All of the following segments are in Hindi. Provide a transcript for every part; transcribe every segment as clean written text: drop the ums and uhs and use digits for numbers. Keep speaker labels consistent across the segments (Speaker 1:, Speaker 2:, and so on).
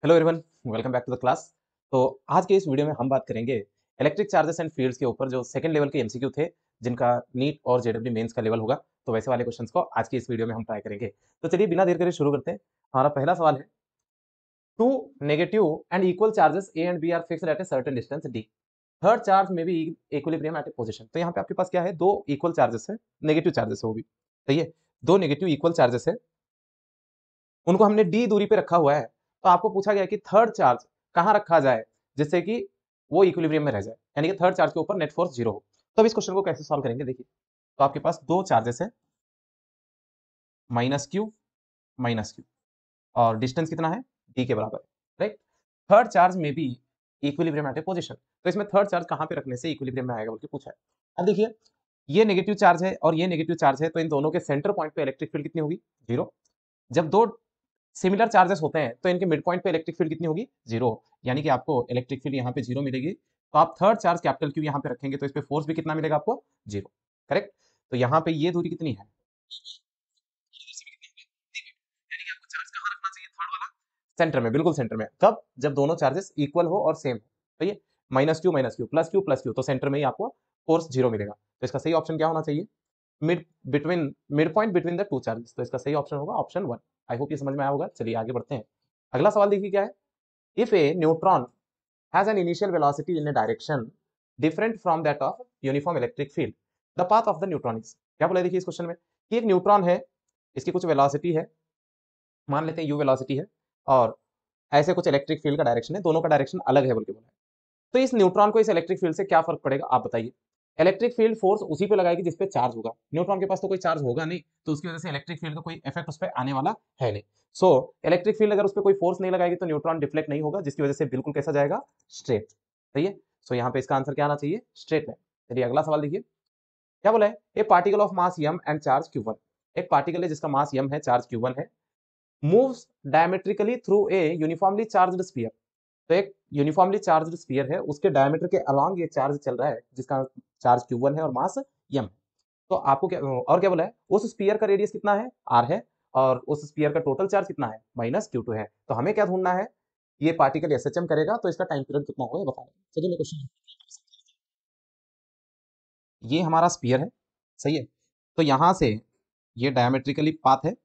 Speaker 1: Hello everyone, welcome back to the class. तो आज के इस वीडियो में हम बात करेंगे इलेक्ट्रिक चार्जेस एंड फील्ड्स के ऊपर, जो सेकंड लेवल के एमसीक्यू थे, जिनका नीट और जेडब्ल्यू मेंस का लेवल होगा। तो वैसे वाले क्वेश्चंस को आज की इस वीडियो में हम ट्राई करेंगे। तो चलिए बिना देर करे शुरू करते हैं। हमारा पहला सवाल है, two negative and equal charges A and B are fixed at a certain distance D, third charge में be equilibrium at a position. तो यहाँ पे आपके पास क्या है, दो इक्वल चार्जेस है, नेगेटिव चार्जेस है वो भी। सही है, दो नेगेटिव इक्वल चार्जेस है, उनको हमने डी दूरी पे रखा हुआ है। तो आपको पूछा गया कि थर्ड चार्ज कहाँ रखा जाए जिससे कि वो इक्विलिब्रियम में रह जाए, यानी कि थर्ड चार्ज के ऊपर नेट फोर्स जीरो हो। तो अब इस क्वेश्चन को कैसे सॉल्व करेंगे, देखिए। तो आपके पास दो चार्जेस है, माइनस क्यू माइनस क्यू, और डिस्टेंस कितना है, डी के बराबर है, राइट। थर्ड चार्ज में भी इक्विलिब्रियम एट ए पोजीशन, तो इसमें थर्ड चार्ज कहाँ पे रखने से इक्विलिब्रियम में आएगा बोल के पूछा है। अब देखिए, ये नेगेटिव चार्ज है और ये नेगेटिव चार्ज है, तो इन दोनों के सेंटर पॉइंट पे इलेक्ट्रिक फील्ड कितनी होगी, जीरो। जब दो सिमिलर चार्जेस होते हैं तो इनके मिड पॉइंट पे इलेक्ट्रिक फील्ड कितनी होगी, जीरो। यानी कि आपको इलेक्ट्रिक फील्ड यहाँ पे जीरो मिलेगी। तो आप थर्ड चार्ज कैपिटल क्यू यहाँ पे रखेंगे तो इस पे फोर्स भी कितना मिलेगा आपको, जीरो। करेक्ट। तो यहाँ पे ये दूरी कितनी है, सेंटर में, बिल्कुल सेंटर में। कब, जब दोनों चार्जेस इक्वल हो और सेम हो। तो ये माइनस क्यू प्लस क्यू, तो सेंटर में ही आपको फोर्स जीरो मिलेगा। तो इसका सही ऑप्शन क्या होना चाहिए, mid point between the two charges. तो इसका सही ऑप्शन होगा ऑप्शन वन। आई होप ये समझ में आया होगा। चलिए आगे बढ़ते हैं। अगला सवाल देखिए क्या है, if A neutron has an initial velocity in a direction different from that of uniform electric field, the path of the neutron is। क्या बोला है देखिए इस क्वेश्चन में, कि एक न्यूट्रॉन है, इसकी कुछ वेलोसिटी है, मान लेते हैं यू वेलोसिटी है, और ऐसे कुछ इलेक्ट्रिक फील्ड का डायरेक्शन है, दोनों का डायरेक्शन अलग है बोल के बोला है। तो इस न्यूट्रॉन को इस इलेक्ट्रिक फील्ड से क्या फर्क पड़ेगा, आप बताइए। इलेक्ट्रिक फील्ड फोर्स उसी पे लगाएगी जिस पे चार्ज होगा, न्यूट्रॉन के पास तो कोई चार्ज होगा नहीं, तो उसकी वजह से इलेक्ट्रिक फील्ड का कोई इफेक्ट उस पर आने वाला है नहीं। सो इलेक्ट्रिक फील्ड अगर उस पर कोई फोर्स नहीं लगाएगी तो न्यूट्रॉन डिफ्लेक्ट नहीं होगा, जिसकी वजह से बिल्कुल कैसा जाएगा, स्ट्रेट। सही है। सो यहाँ पे इसका आंसर क्या आना चाहिए, स्ट्रेट है। चलिए अगला सवाल देखिए क्या बोला है, a particle of mass M and charge q1। एक पार्टिकल है जिसका मास यम है, चार्ज q1 है, moves diametrically through a uniformly charged sphere. तो एक यूनिफॉर्मली चार्ज्ड स्फीयर है, उसके डायमीटर के अलोंग ये चार्ज चल रहा है, जिसका चार्ज q1 है और मास m है। तो आपको क्या, और क्या बोला है, उस स्फीयर का रेडियस कितना है, r है, और उस स्फीयर का टोटल चार्ज कितना है, माइनस q2 है। तो हमें क्या ढूंढना है, ये पार्टिकल एसएचएम करेगा तो इसका टाइम पीरियड कितना होगा ये बताना है। चलिए मैं क्वेश्चन, ये हमारा स्फीयर है, सही है। तो यहां से ये डायमेट्रिकली पाथ है,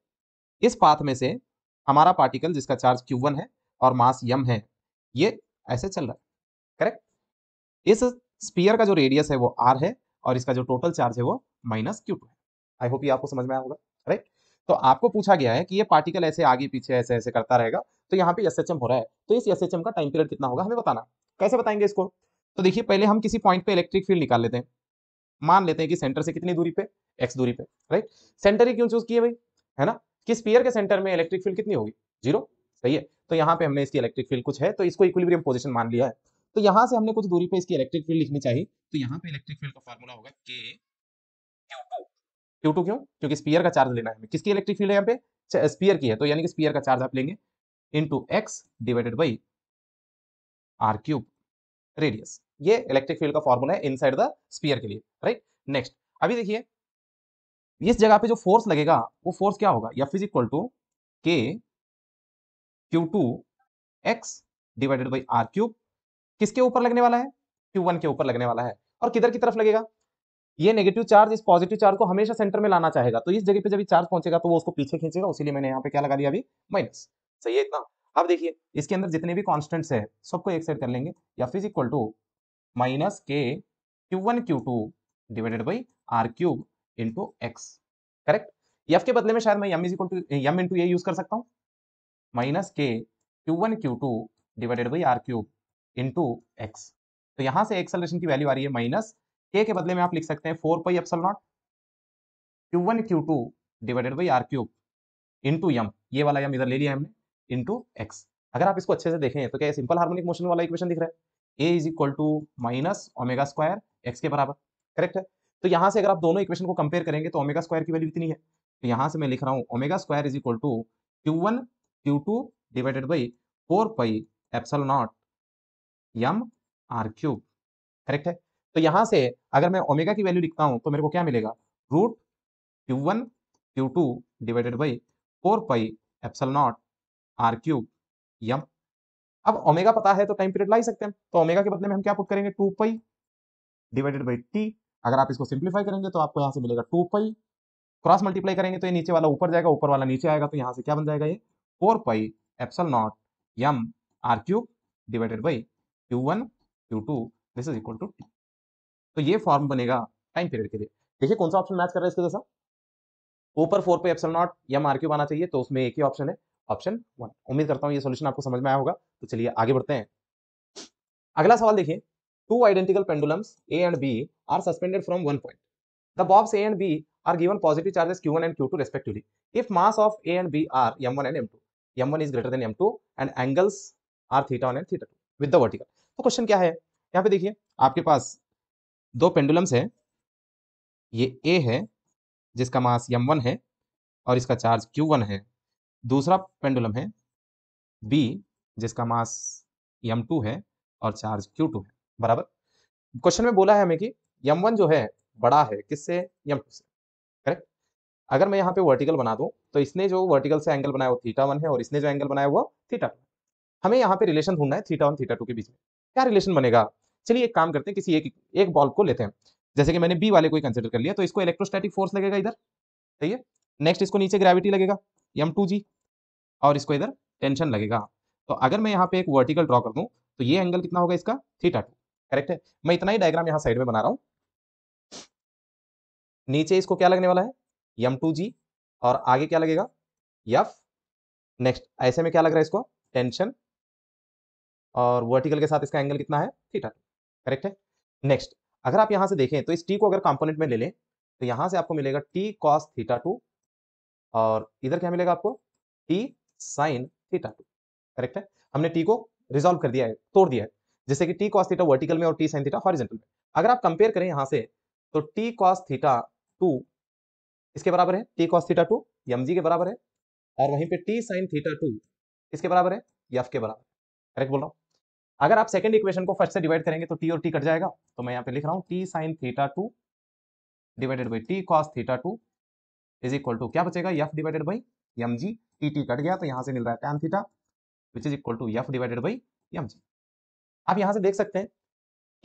Speaker 1: इस पाथ में से हमारा पार्टिकल जिसका चार्ज q1 है और मास m है, ये ऐसे चल रहा है। करेक्ट। इस स्पीयर का जो रेडियस है वो r है, और इसका जो टोटल चार्ज है वो माइनस q2 है। आई होप ये आपको समझ में आया होगा, राइट। तो आपको पूछा गया है कि ये पार्टिकल ऐसे आगे पीछे ऐसे ऐसे करता रहेगा, तो यहाँ पे एसएचएम हो रहा है, तो इस एसएचएम का टाइम पीरियड कितना होगा हमें बताना। कैसे बताएंगे इसको, तो देखिए पहले हम किसी पॉइंट पे इलेक्ट्रिक फील्ड निकाल लेते हैं। मान लेते हैं कि सेंटर से कितनी दूरी पे, x दूरी पे, राइट। सेंटर ही क्यों चूज किए भाई, है ना, कि स्फीयर के सेंटर में इलेक्ट्रिक फील्ड कितनी होगी, जीरो। सही है। तो यहाँ पे हमने इसकी इलेक्ट्रिक फील्ड कुछ है, तो इसको इक्विलिब्रियम पोजीशन मान लिया है। तो यहाँ से हमने कुछ दूरी पे इसकी इलेक्ट्रिक फील्ड लिखनी चाहिए। तो यहाँ पे इलेक्ट्रिक फील्ड का फॉर्मूला होगा के क्यू टू। क्यों, क्योंकि स्फीयर का चार्ज लेना है हमें। किसकी इलेक्ट्रिक फील्ड है यहाँ पे, स्फीयर की है, तो यानी कि स्फीयर का चार्ज आप लेंगे into X divided by R cube radius. ये इलेक्ट्रिक फील्ड का फॉर्मूला है इनसाइड द स्फीयर के लिए, राइट। नेक्स्ट, अभी देखिए इस जगह पे जो फोर्स लगेगा वो फोर्स क्या होगा, F is equal to K Q two X divided by R cube. किसके ऊपर लगने वाला है, Q1 के ऊपर लगने वाला है। और किधर की तरफ लगेगा, ये नेगेटिव चार्ज इस पॉजिटिव चार्ज को हमेशा सेंटर में लाना चाहेगा, तो इस जगह पे जब चार्ज पहुंचेगा तो वो उसको पीछे खींचेगा, उसीलिए मैंने यहाँ पे क्या लगा दिया अभी, माइनस। सही है इतना। अब देखिए इसके अंदर जितने भी कॉन्स्टेंट्स है सबको एक साइड कर लेंगे, F is equal to minus K Q1 Q2 divided by R cube into X. Correct. F के बदले में शायद मैं M is equal to M into A use कर सकता हूँ, minus K Q1 Q2 divided by R cube into X. तो यहां से एक्सेलरेशन की वैल्यू आ रही है माइनस के बदले में आप लिख सकते हैं 4 pi epsilon not Q1 Q2 divided by R cube into M, ये वाला यम इधर ले लिया हमने, इंटू एक्स। अगर आप इसको अच्छे से देखें तो क्या सिंपल हार्मोनिक मोशन वाला इक्वेशन दिख रहा है, A is equal to minus omega square X के बराबर। करेक्ट है। तो यहां से अगर आप दोनों इक्वेशन को कंपेयर करेंगे तो ओमेगा स्क्वायर की वैल्यू कितनी है, तो यहां से मैं लिख रहा हूं omega square is equal to Q1 Q2 divided by 4 pi epsilon naught M R cube. Correct है। तो यहां से अगर मैं ओमेगा की वैल्यू लिखता हूं तो मेरे को क्या मिलेगा, root Q1 Q2 divided by 4 pi epsilon not R cube M. अब ओमेगा पता है तो टाइम पीरियड ला ही सकते हैं, तो ओमेगा के बदले में हम क्या पुट करेंगे, 2 पाई डिवाइडेड बाई टी। अगर आप इसको सिंप्लीफाई करेंगे तो आपको यहाँ से मिलेगा 2 पाई, क्रॉस मल्टीप्लाई करेंगे तो ये नीचे वाला ऊपर जाएगा, ऊपर वाला नीचे आएगा, तो यहाँ से क्या बन जाएगा, ये 4 pi epsilon naught M R cube divided by Q1 Q2 this is equal to T. तो ये फॉर्म बनेगा टाइम पीरियड के लिए। देखिए कौन सा ऑप्शन मैच कर रहा है इसके जैसा, ऊपर 4 pi epsilon naught M R cube आना चाहिए, तो उसमें एक ही ऑप्शन है, ऑप्शन 1। उम्मीद करता हूँ ये सॉल्यूशन आपको समझ में आया होगा। तो चलिए आगे बढ़ते हैं। अगला सवाल देखिए, two identical pendulums A and B are suspended from one point. The bobs A and B are given positive charges Q1 and Q2 respectively. If mass of A and B are M1 and M2, M1 is greater than M2 and angles are theta 1 and theta 2 with the vertical. तो क्वेश्चन क्या है, यहाँ पे देखिए आपके पास दो पेंडुलम्स है, ये A है जिसका मास M1 है और इसका चार्ज Q1 है, दूसरा पेंडुलम है B जिसका मास M2 है और चार्ज Q2 है, बराबर। क्वेश्चन में बोला है हमें कि M1 जो है बड़ा है किससे, M2 से, करेक्ट। अगर मैं यहाँ पे वर्टिकल बना दूं तो इसने जो वर्टिकल से एंगल बनाया वो थीटा 1 है और इसने जो एंगल बनाया वो थीटा 2। हमें यहाँ पे रिलेशन ढूंढना है थीटा 1 थीटा 2 के बीच में, क्या रिलेशन बनेगा। चलिए एक काम करते हैं, किसी एक बॉल को लेते हैं, जैसे कि मैंने बी वाले को कंसिडर कर लिया, तो इसको इलेक्ट्रोस्टैटिक फोर्स लगेगा इधर, सही है। नेक्स्ट इसको नीचे ग्रेविटी लगेगा M2G और इसको इधर टेंशन लगेगा। तो अगर मैं यहाँ पे एक वर्टिकल ड्रॉ कर दूं तो ये एंगल कितना होगा इसका, थीटा 2, करेक्ट है। मैं इतना ही डायग्राम यहाँ साइड में बना रहा हूँ। नीचे इसको क्या लगने वाला है, M2G और आगे क्या लगेगा, F। नेक्स्ट ऐसे में क्या लग रहा है इसको, टेंशन, और वर्टिकल के साथ इसका एंगल कितना है, थीटा 2, करेक्ट है। नेक्स्ट अगर आप यहां से देखें तो इस टी को अगर कंपोनेंट में ले लें तो यहां से आपको मिलेगा टी कॉस थीटा 2 और इधर क्या मिलेगा आपको, टी साइन थीटा 2, करेक्ट है। हमने टी को रिजॉल्व कर दिया है, तोड़ दिया है, जैसे कि टी कॉस थीटा वर्टिकल में और टी साइन थीटा हॉरिजॉन्टल में। अगर आप कंपेयर करें यहां से तो टी कॉस थीटा 2 इसके बराबर है, टी कॉस थीटा 2 mg के बराबर है, और वहीं पे टी साइन थीटा 2 इसके बराबर है, एफ के बराबर, करेक्ट बोल रहा हूं। अगर आप सेकंड इक्वेशन को फर्स्ट से डिवाइड करेंगे तो टी और टी कट जाएगा, तो मैं यहाँ पे लिख रहा हूँ T sine theta 2 divided by T cos theta 2 is equal to क्या बचेगा, F divided by M G. T कट गया तो यहाँ से मिल रहा है tan theta which is equal to F divided by M G. आप यहाँ से देख सकते हैं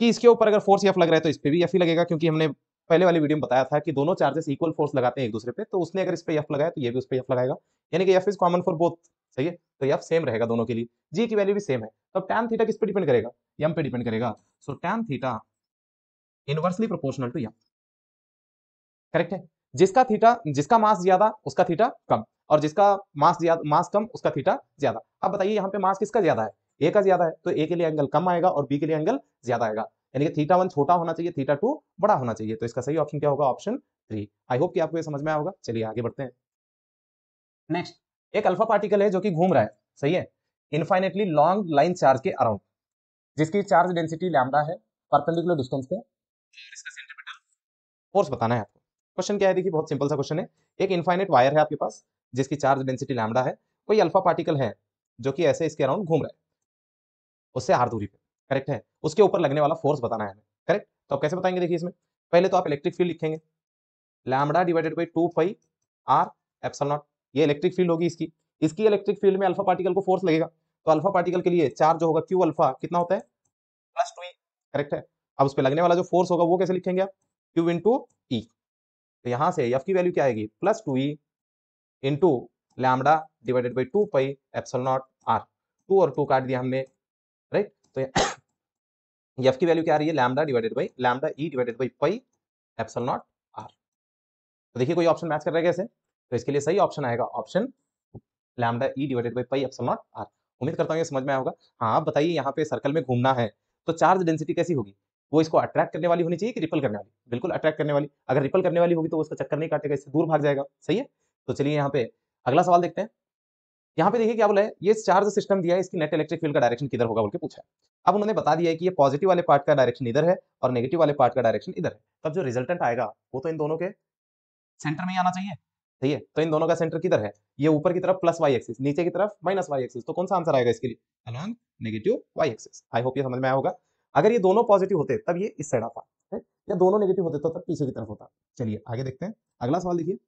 Speaker 1: कि इसके ऊपर अगर फोर्स एफ लग रहा है तो इस पे भी एफ ही लगेगा, क्योंकि हमने पहले वाली वीडियो में बताया था कि दोनों चार्जेस इक्वल फोर्स लगाते हैं एक दूसरे पे, तो उसने अगर इस पे एफ लगाया तो ये भी उस पे एफ लगाएगा, यानी कि F is common for both, सही है। तो एफ सेम रहेगा दोनों के लिए, जी की वैल्यू भी सेम है। तो टैन थीटा किस पे डिपेंड करेगा, एम पे डिपेंड करेगा। So tan theta inversely proportional to M, correct है। जिसका मास ज्यादा उसका थीटा कम, और जिसका मास कम उसका थीटा ज्यादा। अब बताइए यहाँ पे मास किसका ज्यादा है, ए का ज्यादा है, तो ए के लिए एंगल कम आएगा और बी के लिए एंगल ज्यादा आएगा, यानी कि थीटा 1 छोटा होना चाहिए, थीटा 2 बड़ा होना चाहिए। तो इसका सही ऑप्शन क्या होगा, ऑप्शन 3। आई होप कि आपको ये समझ में आया होगा। चलिए आगे बढ़ते हैं। नेक्स्ट एक अल्फा पार्टिकल है जो कि घूम रहा है, सही है, इनफाइनेटली लॉन्ग लाइन चार्ज के अराउंड, जिसकी चार्ज डेंसिटी लैम्डा है परपेंडिकुलर डिस्टेंस पे, और इसका सेंटीमीटर फोर्स बताना है आपको। क्वेश्चन क्या है, देखिए बहुत सिंपल सा क्वेश्चन है। एक इनफाइनेट वायर है आपके पास जिसकी चार्ज डेंसिटी लैम्डा है, कोई अल्फा पार्टिकल है जो कि ऐसे इसके अराउंड घूम रहा है उससे आर दूरी पे, करेक्ट है। उसके ऊपर लगने वाला फोर्स बताना है हमें, करेक्ट। तो आप कैसे बताएंगे, देखिए इसमें पहले तो आप इलेक्ट्रिक फील्ड लिखेंगे, lambda divided by 2 pi R epsilon naught, ये इलेक्ट्रिक फील्ड होगी इसकी। इसकी इलेक्ट्रिक फील्ड में अल्फा पार्टिकल को फोर्स लगेगा, तो अल्फा पार्टिकल के लिए चार्ज जो होगा क्यू अल्फा कितना होता है, +2e, करेक्ट है। अब उस पर लगने वाला जो फोर्स होगा वो कैसे लिखेंगे आप, क्यू इंटू ई। तो यहां से एफ की वैल्यू क्या आएगी, +2e into lambda divided by 2 pi epsilon not R, 2 और 2 काट दिया हमने, राइट। तो एफ की वैल्यू क्या आ रही है, lambda divided by lambda E divided by pi epsilon not R. तो देखिए कोई ऑप्शन मैच कर रहा है कैसे, तो इसके लिए सही ऑप्शन आएगा option lambda E divided by pi epsilon not R. उम्मीद करता हूँ ये समझ में आया होगा। हाँ आप बताइए, यहाँ पे सर्कल में घूमना है तो चार्ज डेंसिटी कैसी होगी, वो इसको अट्रैक्ट करने वाली होनी चाहिए कि रिपल करने वाली, बिल्कुल अट्रैक्ट करने वाली। अगर रिपल करने वाली होगी तो वो उसका चक्कर नहीं काटेगा, इससे दूर भाग जाएगा, सही है। तो चलिए यहाँ पे अगला सवाल देखते हैं। यहाँ पे देखिए क्या बोला है, ये चार्ज सिस्टम दिया है, इसकी नेट इलेक्ट्रिक फील्ड का डायरेक्शन किधर होगा बोल के पूछा है। अब उन्होंने बता दिया है कि ये पॉजिटिव वाले पार्ट का डायरेक्शन इधर है और नेगेटिव वाले पार्ट का डायरेक्शन इधर है, तब जो रिजल्टेंट आएगा वो तो इन दोनों के सेंटर में ही आना चाहिए, सही है। तो इन दोनों का सेंटर किधर है, ये ऊपर की तरफ प्लस वाई एक्सिस, नीचे की तरफ माइनस वाई एक्सिस, तो कौन सा आंसर आएगा इसके लिए, along negative Y axis. I hope ये समझ में आया होगा। अगर ये दोनों पॉजिटिव होते तब ये इस साइड आता है, या दोनों नेगेटिव होते तो तब पीछे की तरफ होता। चलिए आगे देखते हैं, अगला सवाल देखिए।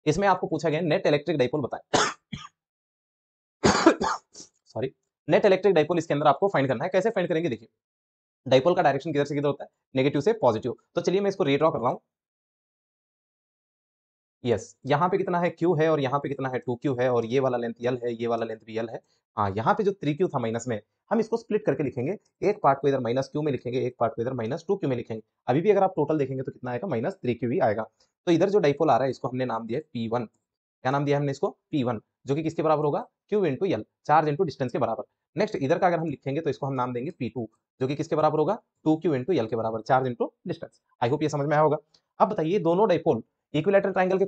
Speaker 1: इसमें आपको पूछा गया नेट इलेक्ट्रिक डाइपोल बताएं सॉरी, नेट इलेक्ट्रिक डाइपोल इसके अंदर आपको फाइंड करना है। कैसे फाइंड करेंगे देखिए, डाइपोल का डायरेक्शन किधर से किधर होता है, नेगेटिव से पॉजिटिव। तो चलिए मैं इसको रीड्रॉ कर रहा हूं। यस, यहाँ पे कितना है Q है और यहाँ पे कितना है 2Q है और ये वाला लेंथ L है, ये वाला लेंथ भी L है। हाँ, यहाँ पे जो 3Q था माइनस में, हम इसको स्प्लिट करके लिखेंगे। एक पार्ट को इधर -Q में लिखेंगे, एक पार्ट को इधर -2Q में लिखेंगे। अभी भी अगर आप टोटल देखेंगे तो कितना आएगा, -3Q ही आएगा। तो इधर जो डाइपोल आ रहा है इसको हमने नाम दिया है P1। क्या नाम दिया है हमने इसको, P1, जो कि किसके बराबर होगा, Q into L, charge into distance के बराबर। नेक्स्ट इधर का अगर हम लिखेंगे तो इसको हम नाम देंगे P2, जो कि किसके बराबर होगा, 2Q इंटू L के बराबर, चार्ज इंटू डिस्टेंस। आई होप ये समझ में आया होगा। अब बताइए, दोनों डाइपोल इक्विलैटरल ट्रायंगल के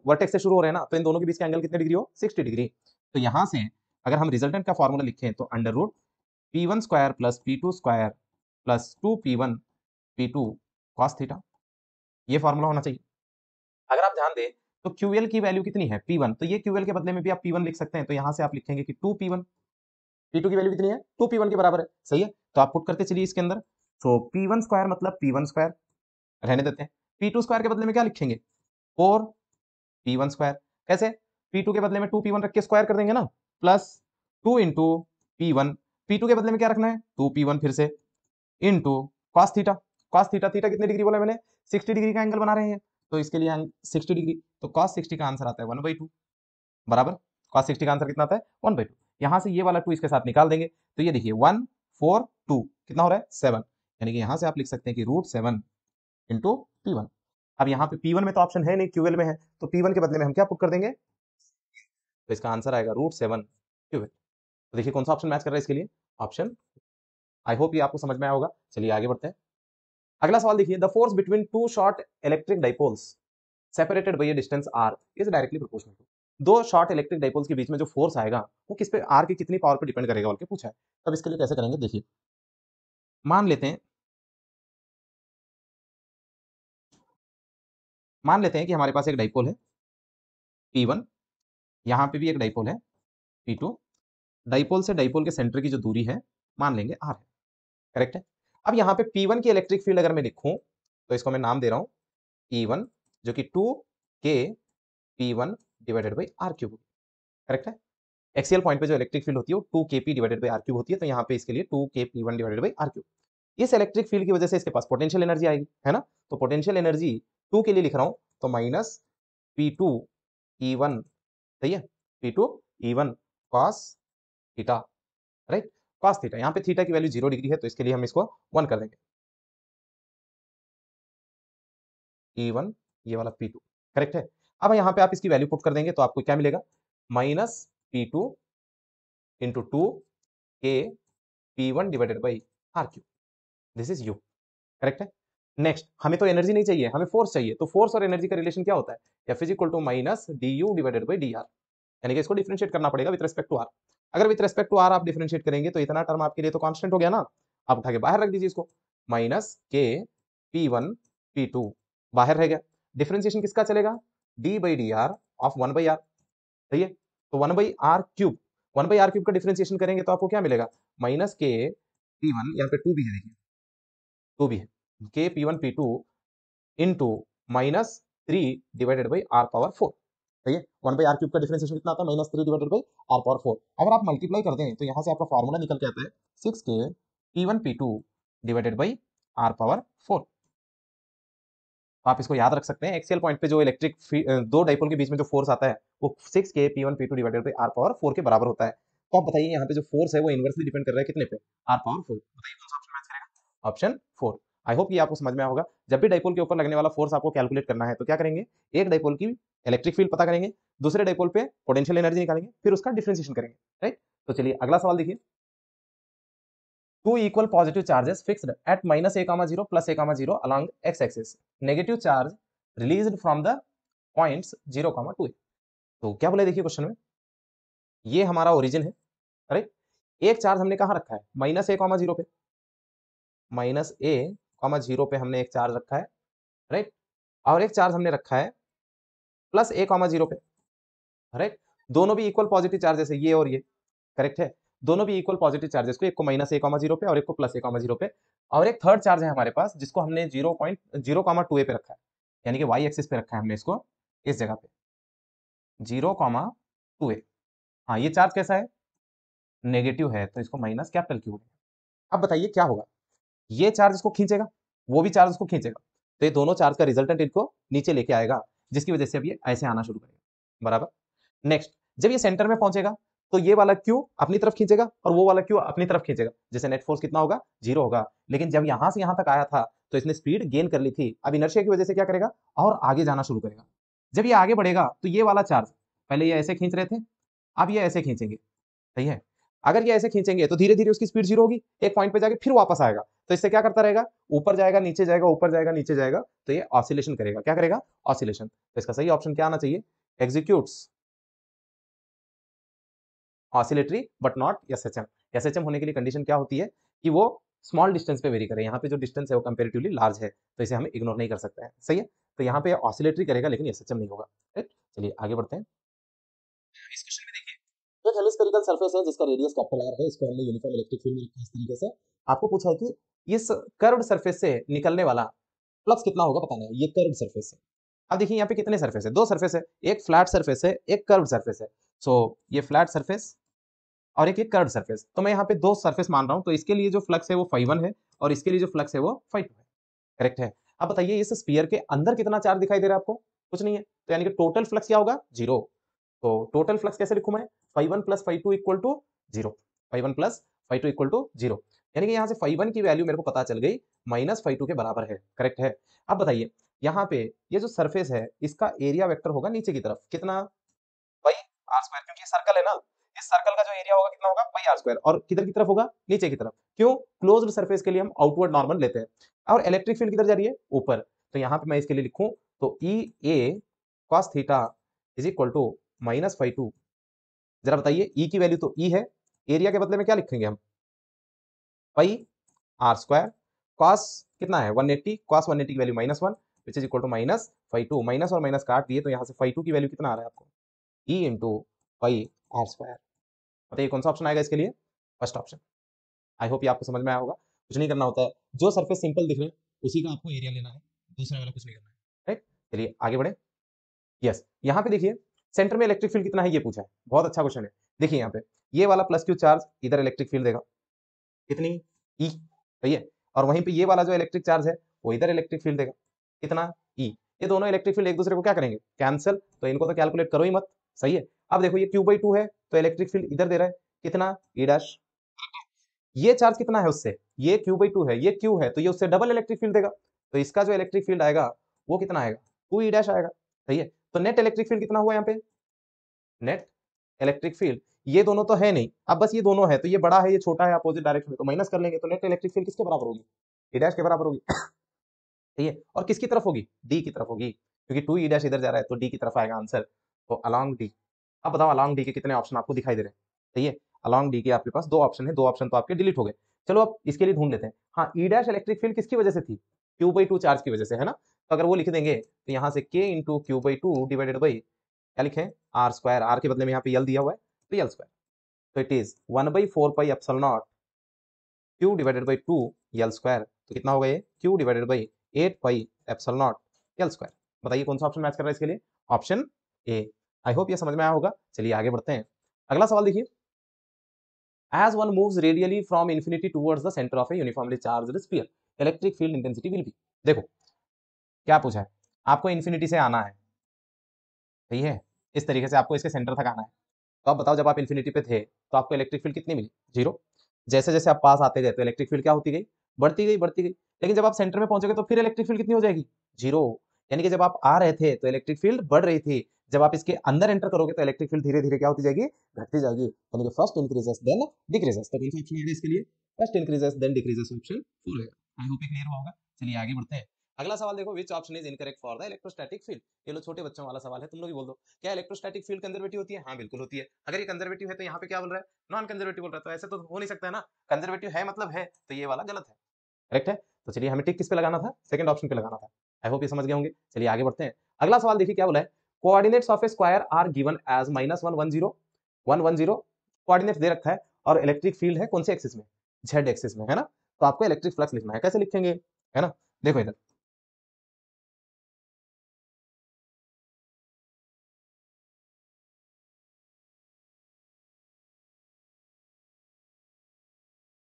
Speaker 1: वर्टेक्स से शुरू हो रहे हैं ना, तो इन दोनों के बीच का एंगल कितने डिग्री हो, 60 डिग्री। तो यहां से अगर हम रिजल्टेंट का फॉर्मूला लिखें तो under root P1 square plus P2 square plus 2P1 P2 cos theta, ये फॉर्मूला होना चाहिए। अगर आप ध्यान दें तो QL की वैल्यू कितनी है, P1, तो ये QL के बदले में भी आप P1 लिख सकते हैं। तो यहां से आप लिखेंगे कि 2P1, P2 की वैल्यू कितनी है, 2P1 के बराबर है, सही है। तो आप पुट करते चलिए इसके अंदर। तो P1 स्क्वायर मतलब P1 स्क्वायर, रहने देते हैं। P2 स्क्वायर के बदले में क्या लिखेंगे, 4P1 स्क्वायर। कैसे, P2 के बदले में 2P1 रख के स्क्वायर कर देंगे ना, प्लस 2 इंटू P1, P2 के बदले में क्या रखना है, 2P1 फिर से, into cos theta. Cos theta, theta कितने डिग्री बोला मैंने, 60 डिग्री का एंगल बना रहे हैं, तो इसके लिए 60 डिग्री, तो कॉस 60 का आंसर आता है 1/2 बराबर। कॉस 60 का आंसर कितना आता है, 1/2। यहां से ये वाला 2 इसके साथ निकाल देंगे, तो ये देखिए 1 4 2 कितना हो रहा है, 7, यानी कि यहां से आप लिख सकते हैं कि √7 इंटू P1। अब यहाँ पे P1 में तो ऑप्शन है नहीं, QL में है, तो P1 के बदले में हम क्या पुट कर देंगे, तो इसका आंसर आएगा √7 QL। तो देखिए कौन सा ऑप्शन मैच कर रहा है इसके लिए, ऑप्शन। आई होप ये आपको समझ में आया होगा। चलिए आगे बढ़ते हैं। अगला सवाल देखिए, the force between two short electric dipoles separated by a distance r is directly proportional to. दो शॉर्ट इलेक्ट्रिक डाइपोल्स के बीच में जो फोर्स आएगा वो किस पे, r की कितनी पावर पे डिपेंड करेगा बोल के पूछा है। तब इसके लिए कैसे करेंगे देखिए, मान लेते हैं कि हमारे पास एक डाइपोल है P1, यहाँ पे भी एक डाइपोल है P2। डाइपोल से डाइपोल के सेंटर की जो दूरी है मान लेंगे r है, करेक्ट है। अब यहाँ पे P1 की इलेक्ट्रिक फील्ड अगर मैं लिखूं तो इसको मैं नाम दे रहा हूं E1, जो कि 2K P1 divided by R cube, correct है। एक्सियल पॉइंट पे जो इलेक्ट्रिक फील्ड होती है वो 2kp divided by R cube होती है, तो यहाँ पे इसके लिए 2K P1 divided by R cube. इस इलेक्ट्रिक फील्ड की वजह से इसके पास पोटेंशियल एनर्जी आएगी, है ना। तो पोटेंशियल एनर्जी 2 के लिए लिख रहा हूं, तो माइनस P2 E1, सही है, P2 E1 cos theta, right, cos theta. यहाँ पे थीटा की वैल्यू 0 डिग्री है, तो इसके लिए हम इसको 1 कर देंगे, E1 ये वाला P2, करेक्ट है। अब यहाँ पे आप इसकी वैल्यू पुट कर देंगे तो आपको क्या मिलेगा, minus P2 into 2K P1 divided by R cube, this is U, correct है। नेक्स्ट, हमें तो एनर्जी नहीं चाहिए, हमें फोर्स चाहिए। तो फोर्स और एनर्जी का रिलेशन क्या होता है, F is equal to minus du divided by dr, यानी कि इसको डिफरेंशिएट करना पड़ेगा विद रिस्पेक्ट टू r। अगर विद रिस्पेक्ट टू r आप डिफरेंशिएट करेंगे तो इतना टर्म आपके लिए तो कांस्टेंट हो गया ना, आप उठा के बाहर रख दीजिए इसको, माइनस K P1 P2 बाहर रह गया। डिफरेंशिएशन किसका चलेगा, d by D R of 1/r, सही है। तो 1/r क्यूब, 1/r क्यूब का डिफरेंशिएशन करेंगे तो आपको क्या मिलेगा, माइनस K P1, यहाँ पे 2 भी है देखिए, 2 भी है, K P1 P2 into -3 divided by r power 4, सही है। 1/r क्यूब का डिफरेंशिएशन कितना आता है, -3 डिवाइडेड बाई r पावर 4। अगर आप मल्टीप्लाई करते हैं तो यहाँ से आपका फॉर्मूला निकल के आता है 6K P1 P2 divided by r power 4। तो आप इसको याद रख सकते हैं, एक्सियल पॉइंट पे जो इलेक्ट्रिक दो डाइपोल के बीच में जो फोर्स आता है वो 6K P1 P2 divided by r power 4 के बराबर होता है। तो आप बताइए यहाँ पे जो फोर्स है वो इनवर्सली डिपेंड कर रहा है कितने पे, r पावर 4। बताइए कौन सा ऑप्शन मैच करेगा, ऑप्शन 4। आई होप ये आपको समझ में आया होगा। जब भी डाइपोल के ऊपर लगने वाला फोर्स आपको कैलकुलेट करना है तो क्या करेंगे, एक डाइपोल की इलेक्ट्रिक फील्ड पता करेंगे, दूसरे डाइपोल पे पोटेंशियल एनर्जी निकालेंगे, फिर उसका डिफरेंशिएशन करेंगे, राइट। तो चलिए अगला सवाल देखिए, two equal positive charges fixed at -a, 0 plus a, 0 along x-axis. Negative charge released from the points 0, 2a. तो क्या बोले देखिए क्वेश्चन में, ये हमारा ओरिजिन है, राइट। एक चार्ज हमने कहाँ रखा है, -a, 0 पे, -a, 0 पे हमने एक चार्ज रखा है, राइट। और एक चार्ज हमने रखा है +a, 0 पे, राइट। दोनों भी इक्वल पॉजिटिव चार्जेस है, ये और ये, करेक्ट है। दोनों भी इक्वल पॉजिटिव चार्जेस को, एक को -a, 0 पे और एक को +a, 0 पे। और एक थर्ड चार्ज है हमारे पास जिसको हमने 0.0, 2a पे रखा है, यानी कि y एक्सिस पे रखा है हमने इसको, इस जगह पे 0, 2a। हाँ, ये चार्ज कैसा है, नेगेटिव है तो इसको माइनस कैपिटल क्यू। अब बताइए क्या होगा, ये चार्ज इसको खींचेगा, वो भी चार्ज इसको खींचेगा, तो ये दोनों चार्ज का रिजल्टेंट इनको नीचे लेके आएगा, जिसकी वजह से अब ये ऐसे आना शुरू करेगा, बराबर। नेक्स्ट, जब ये सेंटर में पहुंचेगा तो ये वाला क्यू अपनी तरफ खींचेगा और वो वाला क्यू अपनी तरफ खींचेगा, जैसे नेट फोर्स कितना होगा, 0 होगा। लेकिन जब यहां से यहां तक आया था तो इसने स्पीड गेन कर ली थी, अब इनर्शिया की वजह से क्या करेगा, और आगे जाना शुरू करेगा। जब ये आगे बढ़ेगा तो ये वाला चार्ज, पहले ये ऐसे खींच रहे थे, अब ये ऐसे खींचेंगे, सही है। अगर ये ऐसे खींचेंगे तो धीरे धीरे उसकी स्पीड 0 होगी, एक पॉइंट पे जाके फिर वापस आएगा, तो इससे क्या करता रहेगा, ऊपर जाएगा नीचे जाएगा, ऊपर जाएगा नीचे जाएगा, तो ये ऑसिलेशन करेगा। क्या करेगा, ऑसिलेशन। तो इसका सही ऑप्शन क्या आना चाहिए, executes oscillatory but not SHM. SHM होने के लिए कंडीशन क्या होती है कि वो स्मॉल डिस्टेंस पे वेरी करे, यहाँ पे जो डिस्टेंस है वो कंपेरेटिवली लार्ज है, तो इसे हम इग्नोर नहीं कर सकते हैं, सही है। तो यहाँ पे ऑसिलेटरी करेगा लेकिन एसएचएम नहीं होगा, राइट। चलिए आगे बढ़ते हैं। इस क्वेश्चन में देखिए, एक हेलिस्फेरिकल सरफेस है जिसका रेडियस कैपिटल आर है, इसको हमने यूनिफॉर्म इलेक्ट्रिक फील्ड में लिखा है इस तरीके से। आपको पूछा है कि इस कर्व्ड सरफेस से निकलने वाला फ्लक्स कितना होगा बताना है, ये कर्व्ड सरफेस है। अब देखिए यहाँ पे कितने सरफेस है, दो सरफेस है, एक फ्लैट सरफेस है, एक कर्व्ड सरफेस है। सो ये फ्लैट सरफेस और एक ये कर्व्ड सरफेस, तो मैं यहाँ पे दो सरफेस मान रहा हूँ, तो इसके लिए जो फ्लक्स है वो φ1 है और इसके लिए जो फ्लक्स है वो φ2 है, करेक्ट है। अब बताइए इस स्फीयर के अंदर कितना चार्ज दिखाई दे रहा है आपको, कुछ नहीं है, तो यानी कि टोटल फ्लक्स क्या होगा, 0। तो टोटल फ्लक्स कैसे लिखूं मैं, φ1 plus φ2 equal to 0, φ1 plus φ2 equal to 0, यानी कि यहाँ से φ1 की वैल्यू मेरे को पता चल गई माइनस φ2 के बराबर है, करेक्ट है। अब बताइए यहाँ पे ये जो सरफेस है इसका एरिया वेक्टर होगा नीचे की तरफ, कितना, पाई आर स्क्वायर, क्योंकि ये सर्कल है ना, इस सर्कल का जो एरिया होगा कितना होगा, पाई आर स्क्वायर, और किधर की तरफ होगा, नीचे की तरफ। क्यों, क्लोज्ड सरफेस के लिए हम आउटवर्ड नॉर्मल लेते हैं, और इलेक्ट्रिक फील्ड किधर जा रही है, ऊपर। तो यहाँ पे मैं इसके लिए लिखूं तो E A cos theta is equal to minus φ2। जरा बताइए ई की वैल्यू तो ई है, एरिया के बदले में क्या लिखेंगे हम, पाई आर स्क्वायर, कॉस कितना है 180, कॉस 180 की value -1 which is equal to minus φ2, minus और माइनस काट दिए तो यहाँ से φ2 की वैल्यू कितना आ रहा है आपको, E into pi R square. बताइए कौन सा ऑप्शन आएगा इसके लिए, फर्स्ट ऑप्शन। आई होप ये आपको समझ में आया होगा, कुछ नहीं करना होता है, जो सरफेस सिंपल दिख रहे हैं उसी का आपको एरिया लेना है, दूसरा वाला कुछ नहीं करना है, राइट। चलिए आगे बढ़े। यस, यहाँ पे देखिए सेंटर में इलेक्ट्रिक फील्ड कितना है ये पूछा है, बहुत अच्छा क्वेश्चन है। देखिए यहाँ पे ये वाला प्लस क्यू चार्ज इधर इलेक्ट्रिक फील्ड देगा, कितनी, ई, सही है। और वहीं पे ये वाला जो इलेक्ट्रिक चार्ज है वो इधर इलेक्ट्रिक फील्ड देगा, कितना, ई। ये दोनों इलेक्ट्रिक फील्ड एक दूसरे को क्या करेंगे, कैंसिल, तो इनको तो कैलकुलेट करो ही मत, सही है। अब देखो ये Q/2 है तो इलेक्ट्रिक फील्ड इधर दे रहा है, कितना, ई डैश। ये चार्ज कितना है उससे, ये Q/2 है, ये Q है, तो ये उससे डबल इलेक्ट्रिक फील्ड देगा, तो इसका जो इलेक्ट्रिक फील्ड आएगा वो कितना आएगा, 2 ई डैश आएगा, सही है। तो नेट इलेक्ट्रिक फील्ड कितना हुआ यहाँ पे, नेट इलेक्ट्रिक फील्ड, ये दोनों तो है नहीं, अब बस ये दोनों है, तो ये बड़ा है ये छोटा है अपोजिट डायरेक्शन में, तो माइनस कर लेंगे, तो नेट इलेक्ट्रिक फील्ड किसके बराबर होगी, ई डैश के बराबर होगी, सही है। और किसकी तरफ होगी, डी की तरफ होगी, क्योंकि 2 ई डैश इधर जा रहा है तो डी की तरफ आएगा आंसर, तो अलॉन्ग डी। अब बताओ अलॉन्ग डी के कितने ऑप्शन आपको दिखाई दे रहे हैं, सही है। अलॉन्ग डी के आपके पास दो ऑप्शन है, दो ऑप्शन तो आपके डिलीट हो गए। चलो अब इसके लिए ढूंढ लेते हैं, हाँ ई डैश इलेक्ट्रिक फील्ड किसकी वजह से थी, Q/2 चार्ज की वजह से, है ना। तो अगर वो लिख देंगे तो यहाँ से K into Q/2 divided by क्या लिखें, आर स्क्वायर, आर के बदले में यहाँ पे यल दिया हुआ है तो यल स्क्वायर, तो it is 1/4 pi epsilon not Q divided by 2 L square, तो कितना होगा ये, Q divided by 8 pi epsilon not L square. बताइए कौन सा ऑप्शन मैच कर रहा है इसके लिए, ऑप्शन ए। आई होप ये समझ में आया होगा। चलिए आगे बढ़ते हैं, अगला सवाल देखिए, as one moves radially from infinity towards the center of a uniformly charged sphere electric field intensity will be। देखो क्या पूछा है, आपको इन्फिनिटी से आना है, सही है, इस तरीके से आपको इसके सेंटर तक आना है। तो आप बताओ जब आप इन्फिनिटी पे थे तो आपको इलेक्ट्रिक फील्ड कितनी मिली, 0। जैसे जैसे आप पास आते गए तो इलेक्ट्रिक फील्ड क्या होती गई, बढ़ती गई बढ़ती गई, लेकिन जब आप सेंटर में पहुंचोगे तो फिर इलेक्ट्रिक फील्ड कितनी हो जाएगी, 0। यानी कि जब आप आ रहे थे तो इलेक्ट्रिक फील्ड बढ़ रही थी, जब आप इसके अंदर एंटर करोगे तो इलेक्ट्रिक फील्ड धीरे धीरे क्या होती जाएगी, घटती जाएगी, यानी कि फर्स्ट इंक्रीजेस देन डिक्रीजेस। तो कौन सा ऑप्शन है इसके लिए, first increases then decreases, option 4 है। आई होप ये क्लियर होगा। चलिए आगे बढ़ते हैं, अगला सवाल देखो, which option is incorrect for the electrostatic field. ये लो छोटे बच्चों वाला सवाल है, तुम लोग ही बोल दो, क्या इलेक्ट्रोस्टैटिक फील्ड कंजर्वेटिव होती है, हाँ बिल्कुल होती है। अगर ये कंजर्वेटिव है तो यहाँ पे क्या बोल रहा है, नॉन कंजर्वेटिव बोल रहा है, तो ऐसे तो हो नहीं सकता है ना, कंजर्वेटिव है मतलब है, तो ये वाला गलत है, करेक्ट है। तो चलिए हमें टिक किस पे लगाना था, सेकंड ऑप्शन पे लगाना था। आई होप ये समझ गए होंगे। चलिए आगे बढ़ते हैं, अगला सवाल देखिए क्या बोला है, coordinates of a square are given as -110 coordinates दे रखा है, और इलेक्ट्रिक फील्ड है कौन से एक्सिस में, जेड एक्सिस में, है ना। तो आपको इलेक्ट्रिक फ्लक्स लिखना है, कैसे लिखेंगे, है ना। देखो इधर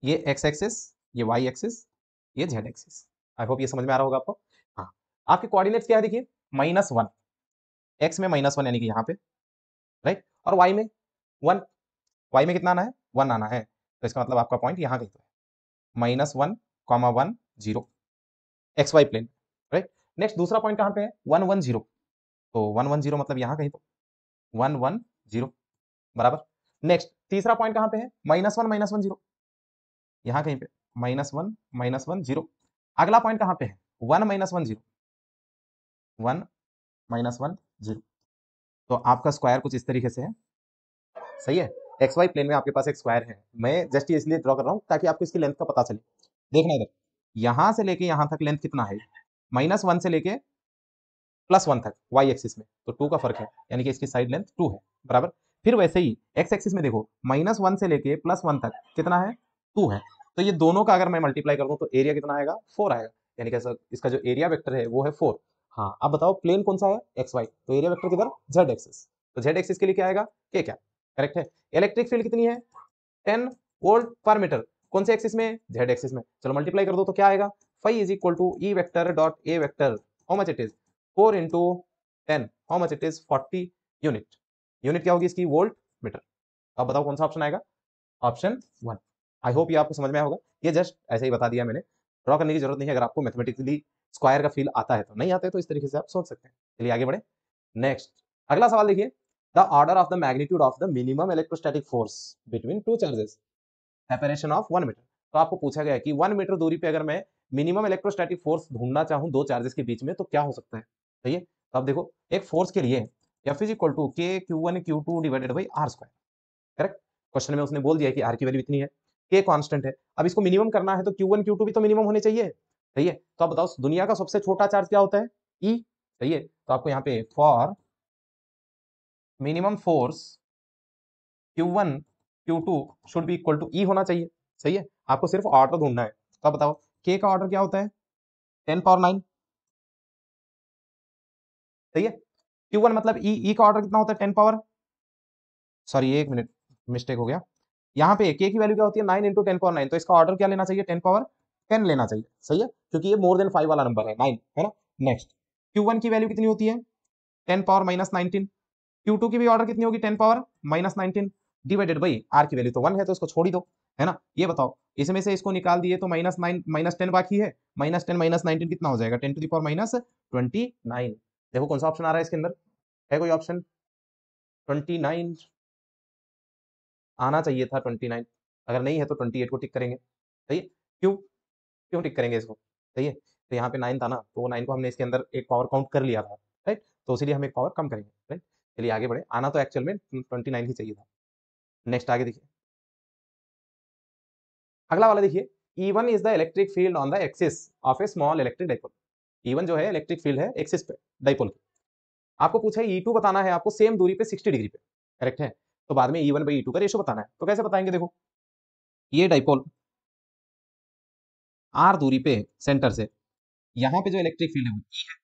Speaker 1: ये एक्स एक्सिस, ये वाई एक्सिस, ये जेड एक्सिस। आई होप ये समझ में आ रहा होगा आपको। हाँ, आपके कोऑर्डिनेट्स क्या है देखिए, -1, एक्स में -1 यानी कि यहाँ पे, राइट, और वाई में 1, वाई में कितना आना है, 1 आना है। तो इसका मतलब आपका पॉइंट यहाँ कहीं तो है, -1, 1, 0, X Y plane, right. Next दूसरा पॉइंट कहाँ पे है, 1, 1, 0, तो 1, 1, 0 मतलब यहाँ कहीं तो 1, 1, 0, बराबर। नेक्स्ट तीसरा पॉइंट कहाँ पे है, -1, -1, 0, यहाँ कहीं पे, -1, -1, 0। अगला पॉइंट कहाँ पे है, 1, -1, 0, 1, -1, 0। तो आपका स्क्वायर कुछ इस तरीके से है, सही है। एक्स वाई प्लेन में आपके पास एक स्क्वायर है, मैं जस्ट ये इसलिए ड्रॉ कर रहा हूँ ताकि आपको इसकी लेंथ का पता चले। देखना इधर, यहां से लेके यहां तक लेंथ कितना है, -1 से लेके +1 तक वाई एक्सिस में, तो 2 का फर्क है, यानी कि इसकी साइड लेंथ 2 है, बराबर। फिर वैसे ही एक्स एक्सिस में देखो, -1 से लेके +1 तक कितना है, 2 है। तो ये दोनों का अगर मैं मल्टीप्लाई कर दूं तो एरिया कितना आएगा, 4 आएगा, यानी कि इसका जो एरिया वेक्टर है वो है 4। हाँ, अब बताओ प्लेन कौन सा है, एक्स वाई, तो एरिया वेक्टर किधर, जेड एक्सिस, तो जेड एक्सिस के लिए क्या आएगा, के क्या, करेक्ट है। इलेक्ट्रिक फील्ड कितनी है, 10 वोल्ट पर मीटर, कौन से एक्सिस में, जेड एक्सिस में। चलो मल्टीप्लाई कर दो तो क्या आएगा, phi is equal to E vector dot A vector, how much it is, 4 into 10, how much it is 40 unit. Unit क्या होगी इसकी, वोल्ट मीटर। अब बताओ कौन सा ऑप्शन आएगा, ऑप्शन 1। आई होप ये आपको समझ में आया होगा, ये जस्ट ऐसे ही बता दिया मैंने, ड्रॉ करने की जरूरत नहीं है। अगर आपको मैथमेटिकली स्क्वायर का फील आता है तो, नहीं आता है तो इस तरीके से आप सोच सकते हैं। चलिए आगे बढ़े। नेक्स्ट अगला सवाल देखिए, the order of the magnitude of the minimum electrostatic force between two charges, separation of 1 metre. तो आपको पूछा गया है कि 1 मीटर दूरी पे अगर मैं मिनिमम इलेक्ट्रोस्टैटिक फोर्स ढूंढना चाहूं दो चार्जेस के बीच में, तो क्या हो सकता है, सही है। तो अब देखो, एक फोर्स के लिए F is equal to K Q1 Q2 divided by R square, correct. Question में उसने बोल दिया कि आर की वैल्यू इतनी है, के कांस्टेंट है। अब इसको मिनिमम करना है तो Q1 Q2 भी तो मिनिमम होने चाहिए, सही है। तो आप बताओ दुनिया का सबसे छोटा चार्ज क्या होता है, ई, सही है। तो आपको यहाँ पे for minimum force Q1 Q2 should be equal to E होना चाहिए, सही है। आपको सिर्फ ऑर्डर ढूंढना है। तो आप बताओ के का ऑर्डर क्या होता है, 10 पावर 9, सही है। Q1 मतलब ई का ऑर्डर कितना होता है, 10 पावर, सॉरी 1 मिनट मिस्टेक हो गया, यहाँ पे के की वैल्यू क्या होती है, 9 × 10 पावर 9, तो इसका ऑर्डर क्या लेना चाहिए, 10 पावर 10 लेना चाहिए, सही है, क्योंकि ये मोर देन 5 वाला नंबर है, 9 है ना। नेक्स्ट Q1 की वैल्यू कितनी होती है, 10 पावर -19। Q2 की भी ऑर्डर कितनी होगी, 10 पावर -19 डिवाइडेड बाई आर की वैल्यू तो 1 है, तो इसको छोड़ ही दो, है ना। ये बताओ इसमें से इसको निकाल दिए तो -9 -10 बाकी है, -10 -19 कितना हो जाएगा, 10⁻⁻29। देखो कौन सा ऑप्शन आ रहा है इसके अंदर, है कोई ऑप्शन, 29 आना चाहिए था, 29, अगर नहीं है तो 28 को टिक करेंगे, सही है। क्यों, क्यों टिक करेंगे इसको, सही है। तो यहाँ पे 9 था ना, तो वो 9 को हमने इसके अंदर एक पावर काउंट कर लिया था, राइट, तो इसीलिए हम एक पावर कम करेंगे, राइट। चलिए आगे बढ़े, आना तो एक्चुअल में 29 ही चाहिए था। नेक्स्ट आगे देखिए, अगला वाला देखिए, E1 is the electric field on the axis of A small electric dipole. E1 जो है इलेक्ट्रिक फील्ड है एक्सिस पे डाइपोल की। आपको पूछा है E2 बताना है, आपको सेम दूरी पे 60 डिग्री पे, करेक्ट है। तो बाद में E1/E2 का रेशो बताना है, तो कैसे बताएंगे, देखो ये डाइपोल आर दूरी पे सेंटर से, यहाँ पे जो इलेक्ट्रिक फील्ड है वो E है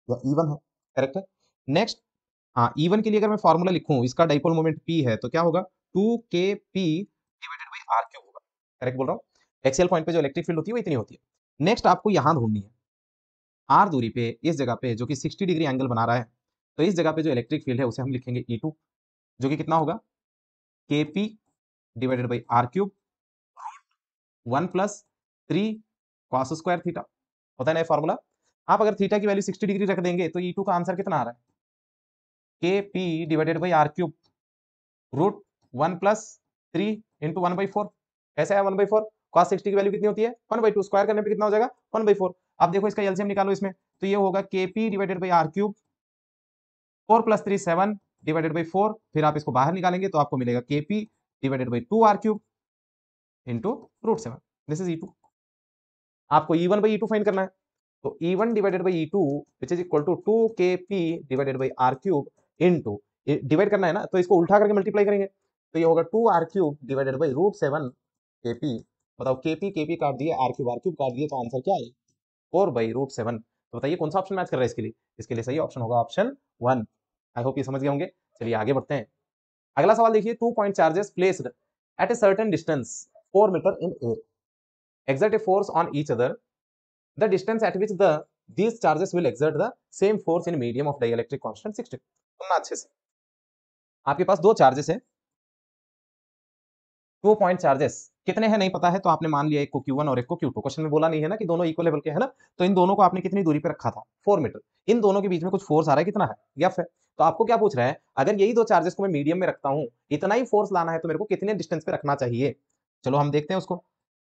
Speaker 1: या E1 है, करेक्ट है। नेक्स्ट, हाँ E1 के लिए अगर मैं फॉर्मूला लिखूं, इसका डाइपोल मोमेंट P है, तो क्या होगा, 2kp divided by R cube होगा, करेक्ट बोल रहा हूँ। एक्सियल पॉइंट पे जो इलेक्ट्रिक फील्ड होती है वो इतनी होती है। नेक्स्ट आपको यहाँ ढूंढनी है, आर दूरी पे इस जगह पे जो कि 60 डिग्री एंगल बना रहा है, तो इस जगह पे जो इलेक्ट्रिक फील्ड है उसे हम लिखेंगे E2, जो कि कितना होगा, kp divided by R cube 1 + 3 cos square theta, होता है ना फॉर्मूला। आप अगर थीटा की वैल्यू 60 डिग्री रख देंगे तो E2 का आंसर कितना आ रहा है, kp divided by R cube √1 + 3 into 1/4, कैसे है 1/4, cos 60 की वैल्यू कितनी होती है, 1/2, स्क्वायर करने पे कितना हो जाएगा, 1/4। अब देखो इसका एलसीएम निकालो इसमें, तो ये होगा kp divided by R cube 4 + 3 7 divided by 4, फिर आप इसको बाहर निकालेंगे तो आपको मिलेगा kp divided by 2 R cube into √7, this is E2। आपको E1/E2 फाइंड करना है, तो E1 divided by E2 which is equal to 2kp divided by R cube into, divide करना है ना, तो इसको उल्टा करके मल्टीप्लाई करेंगे, तो ये होगा 2r cube divided by √7 kp। बताओ kp kp काट दिए, आर क्यूब काट दिए, तो आंसर क्या है, 4/√7। तो बताइए कौन सा ऑप्शन मैच कर रहा है इसके लिए, इसके लिए सही ऑप्शन होगा ऑप्शन 1। आई होप ये समझ गए होंगे। चलिए आगे बढ़ते हैं। अगला सवाल देखिए, 2 point charges placed at a certain distance 4 metre in air, exert a force on each other, the distance at which these charges will exert the same force in medium of dielectric constant 16। सुनना अच्छे से, आपके पास दो चार्जेस है, 2 पॉइंट चार्जेस, कितने हैं नहीं पता है तो आपने मान लिया एक को Q1 और एक को Q2। क्वेश्चन में बोला नहीं है ना कि दोनों इक्वल लेवल के है ना, तो इन दोनों को आपने कितनी दूरी पे रखा था 4 मीटर, इन दोनों के बीच में कुछ फोर्स आ रहा है, कितना है F है। तो आपको क्या पूछ रहा है, अगर यही दो चार्जेस को मैं मीडियम में रखता हूं, इतना ही फोर्स लाना है तो मेरे को कितने डिस्टेंस पे रखना चाहिए। चलो हम देखते हैं उसको।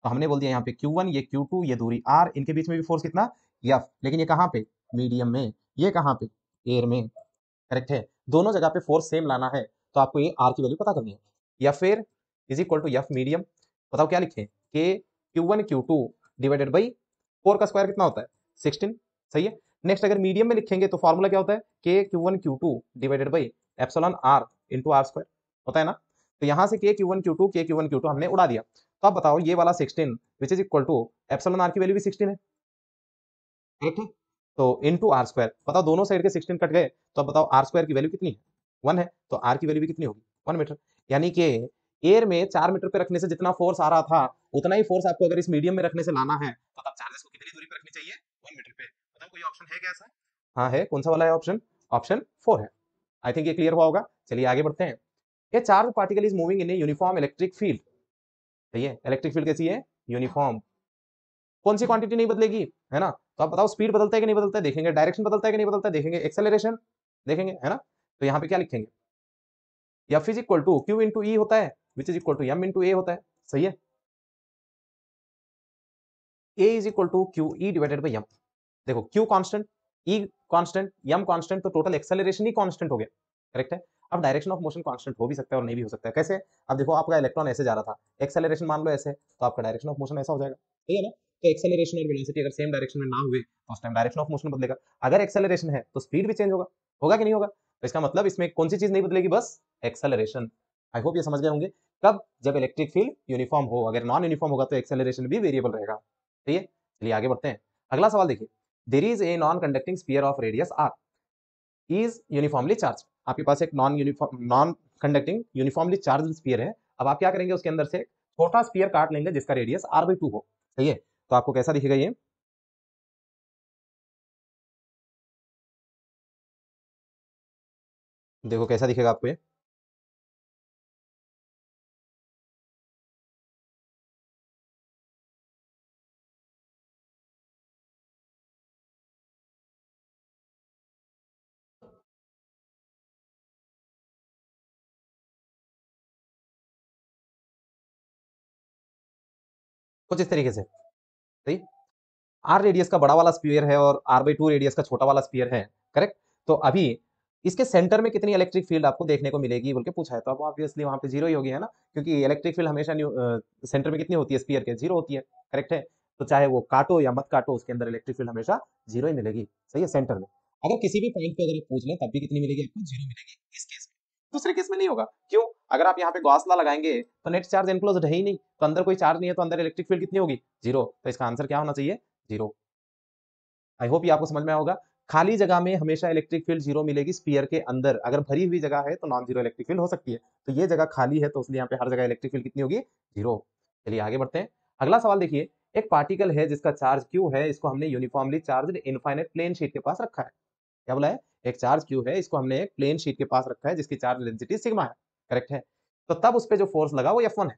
Speaker 1: तो हमने बोल दिया यहाँ पे Q1 ये Q2 ये दूरी R, इनके बीच में भी फोर्स कितना F, लेकिन ये कहाँ पे मीडियम में, ये कहाँ पे एयर में, करेक्ट है। दोनों जगह पे फोर्स सेम लाना है तो आपको ये R की वैल्यू पता करनी है, या फिर is equal to F medium. बताओ क्या लिखें, के Q1 Q2 डिवाइडेड बाई 4 का स्क्वायर कितना होता है 16, सही है। नेक्स्ट अगर मीडियम में लिखेंगे तो फॉर्मूला क्या होता है, K Q1 Q2 divided by epsilon R into R square, होता है ना। तो यहाँ से के Q1 Q2 हमने उड़ा दिया। तो अब बताओ ये वाला 16 which is equal to epsilon R की वैल्यू भी 16 है, ठीक है। तो इंटू आर स्क्वायर, बताओ दोनों साइड के 16 कट गए, तो अब बताओ आर स्क्वायर की वैल्यू कितनी है 1 है, तो आर की वैल्यू भी कितनी होगी 1 मीटर। यानी कि एयर में 4 मीटर पे रखने से जितना फोर्स आ रहा था उतना ही फोर्स आपको अगर इस मीडियम में रखने से लाना है तो तब चार्जेस को कितनी दूरी पे रखनी चाहिए 1 मीटर पे। बताओ कोई ऑप्शन है क्या ऐसा। हाँ है, कौन सा वाला है ऑप्शन, ऑप्शन 4 है। आई थिंक ये क्लियर हुआ होगा। चलिए आगे बढ़ते हैं। ए charge particle is moving in a uniform electric field, सही है। इलेक्ट्रिक फील्ड कैसी है, यूनिफॉर्म, कौन सी क्वांटिटी नहीं बदलेगी, है ना। तो आप बताओ स्पीड बदलता है कि नहीं बदलता है, देखेंगे। डायरेक्शन बदलता है कि नहीं बदलता है, देखेंगे। एक्सेलरेशन देखेंगे, है ना। तो यहाँ पे क्या लिखेंगे, F is equal to Q into E होता है, which is equal to M into A होता है, सही है। A is equal to Q E divided by M. देखो Q constant, E constant, M constant, तो टोटल एक्सेलरेशन ही कांस्टेंट हो गया, करेक्ट है। अब डायरेक्शन ऑफ मोशन कांस्टेंट हो भी सकता है और नहीं भी हो सकता है, कैसे। अब देखो आपका इलेक्ट्रॉन ऐसे जा रहा था, एक्सेलरेशन मान लो ऐसे, तो आपका डायरेक्शन ऑफ मोशन ऐसा हो जाएगा, ठीक है ना। तो एक्सेलरेशन और वेलोसिटी अगर सेम डायरेक्शन में ना हुए तो उस टाइम डायरेक्शन ऑफ मोशन बदलेगा। अगर एक्सेलरेशन है तो स्पीड भी चेंज होगा, होगा कि नहीं होगा। तो इसका मतलब इसमें कौन सी चीज नहीं बदलेगी, बस एक्सेलरेशन। आई होप ये समझ गए होंगे। कब, जब इलेक्ट्रिक फील्ड यूनिफॉर्म हो, अगर नॉन यूनिफॉर्म होगा तो एक्सेलरेशन भी वेरिएबल रहेगा, ठीक है। चलिए आगे बढ़ते हैं। अगला सवाल देखिए, there is a non conducting sphere of radius r is uniformly charge. आपके पास एक non conducting uniformly charge sphere है। अब आप क्या करेंगे, उसके अंदर से छोटा स्फीयर काट लेंगे जिसका रेडियस r/2 हो, सही है। तो आपको कैसा दिखेगा ये, देखो कैसा दिखेगा आपको ये। कुछ इस तरीके से, सही। आर रेडियस का बड़ा वाला स्पीयर है और r/2 रेडियस का छोटा वाला स्पीयर है, करेक्ट। तो अभी इसके सेंटर में कितनी इलेक्ट्रिक फील्ड आपको देखने को मिलेगी बोल के पूछा है, तो अब ऑब्वियसली वहां पे जीरो ही होगी, है ना, क्योंकि इलेक्ट्रिक फील्ड हमेशा सेंटर में कितनी होती है स्पीयर के, जीरो होती है, करेक्ट है। तो चाहे वो काटो या मत काटो, उसके अंदर इलेक्ट्रिक फील्ड हमेशा जीरो ही मिलेगी, सही है, सेंटर में। अगर किसी भी पॉइंट पे अगर आप पूछ लें तब भी कितनी मिलेगी आपको, जीरो मिलेगी इस केस में। दूसरे केस में नहीं होगा, क्यों, अगर आप यहाँ पे गॉस लॉ लगाएंगे तो नेट चार्ज एनक्लोज्ड है ही नहीं, तो अंदर कोई चार्ज नहीं है, तो अंदर इलेक्ट्रिक फील्ड कितनी होगी, जीरो। तो इसका आंसर क्या होना चाहिए, जीरो। आई होप ये आपको समझ में आया होगा। खाली जगह में हमेशा इलेक्ट्रिक फील्ड जीरो मिलेगी, स्पीयर के अंदर अगर भरी हुई जगह है तो नॉन जीरो इलेक्ट्रिक फील्ड हो सकती है। तो ये जगह खाली है तो इसलिए यहाँ पे हर जगह इलेक्ट्रिक फील्ड कितनी होगी, जीरो। चलिए आगे बढ़ते हैं। अगला सवाल देखिए, एक पार्टिकल है जिसका चार्ज क्यू है, इसको हमने uniformly charge infinite plane sheet के पास रखा है। क्या बोला है, एक चार्ज क्यू है, इसको हमने एक प्लेन शीट के पास रखा है जिसकी चार्ज डेंसिटी सिग्मा है, करेक्ट है। तो तब उस पर जो फोर्स लगा वो F1 है।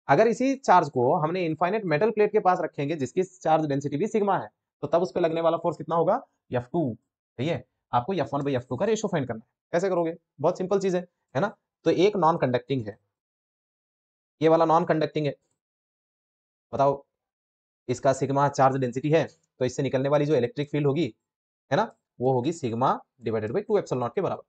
Speaker 1: अगर इसी चार्ज को हमने इनफाइनाइट मेटल प्लेट के पास रखेंगे जिसकी चार्ज डेंसिटी भी सिग्मा है, तो तब उस पर लगने वाला फोर्स कितना होगा, F2, सही है। आपको F1/F2 का रेशो फाइंड करना है, कैसे करोगे, बहुत सिंपल चीज है ना। तो एक नॉन कंडक्टिंग है, ये वाला नॉन कंडक्टिंग है, बताओ इसका सिग्मा चार्ज डेंसिटी है, तो इससे निकलने वाली जो इलेक्ट्रिक फील्ड होगी, है ना, वो होगी sigma divided by 2 epsilon not के बराबर,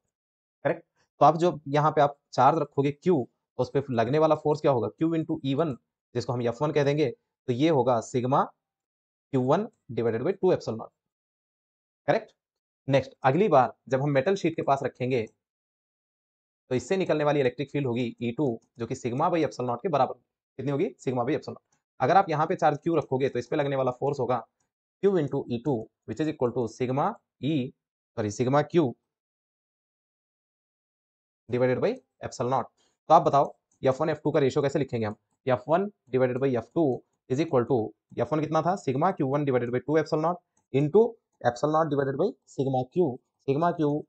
Speaker 1: करेक्ट। तो आप जो यहाँ पे आप चार्ज रखोगे Q, तो उस पर लगने वाला फोर्स क्या होगा, Q इंटू E1, जिसको हम F1 कह देंगे, तो ये होगा sigma Q1 divided by 2 epsilon not, correct. Next अगली बार जब हम मेटल शीट के पास रखेंगे तो इससे निकलने वाली इलेक्ट्रिक फील्ड होगी E2, जो कि सिग्मा बाई एप्सिलॉन नॉट के बराबर होगी। कितनी होगी, सिग्मा बाई एप्सिलॉन नॉट। अगर आप यहाँ पे चार्ज Q रखोगे तो इस पे लगने वाला फोर्स होगा Q into E2 which is equal to sigma E, sorry sigma Q divided by epsilon naught. तो आप बताओ F1 F2 का रेशियो कैसे लिखेंगे हम, F1 divided by F2 is equal to F1 कितना था sigma Q1 divided by 2 epsilon naught into epsilon naught divided by sigma Q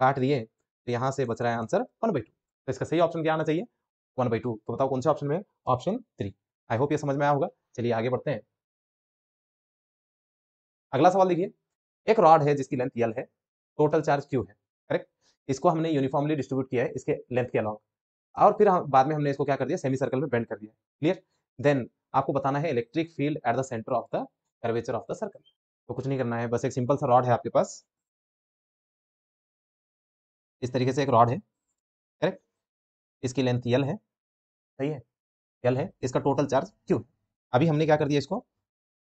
Speaker 1: काट दिए तो यहाँ से बच रहा है आंसर 1/2। तो इसका सही ऑप्शन क्या आना चाहिए 1/2। तो बताओ कौन से ऑप्शन में ऑप्शन 3। आई होप ये समझ में आया होगा। चलिए आगे बढ़ते हैं। अगला सवाल देखिए, एक रॉड है जिसकी लेंथ L है, टोटल चार्ज Q है, करेक्ट। इसको हमने यूनिफॉर्मली डिस्ट्रीब्यूट किया है इसके लेंथ के अलावा, और फिर बाद में हमने इसको क्या कर दिया सेमी सर्कल में बेंड कर दिया। क्लियर। देन आपको बताना है electric field at the centre of the curvature of the circle. तो कुछ नहीं करना है, बस एक सिंपल सा रॉड है आपके पास, इस तरीके से एक रॉड है, करेक्ट। इसकी लेंथ L है, सही है, L है, इसका टोटल चार्ज Q है। अभी हमने क्या कर दिया इसको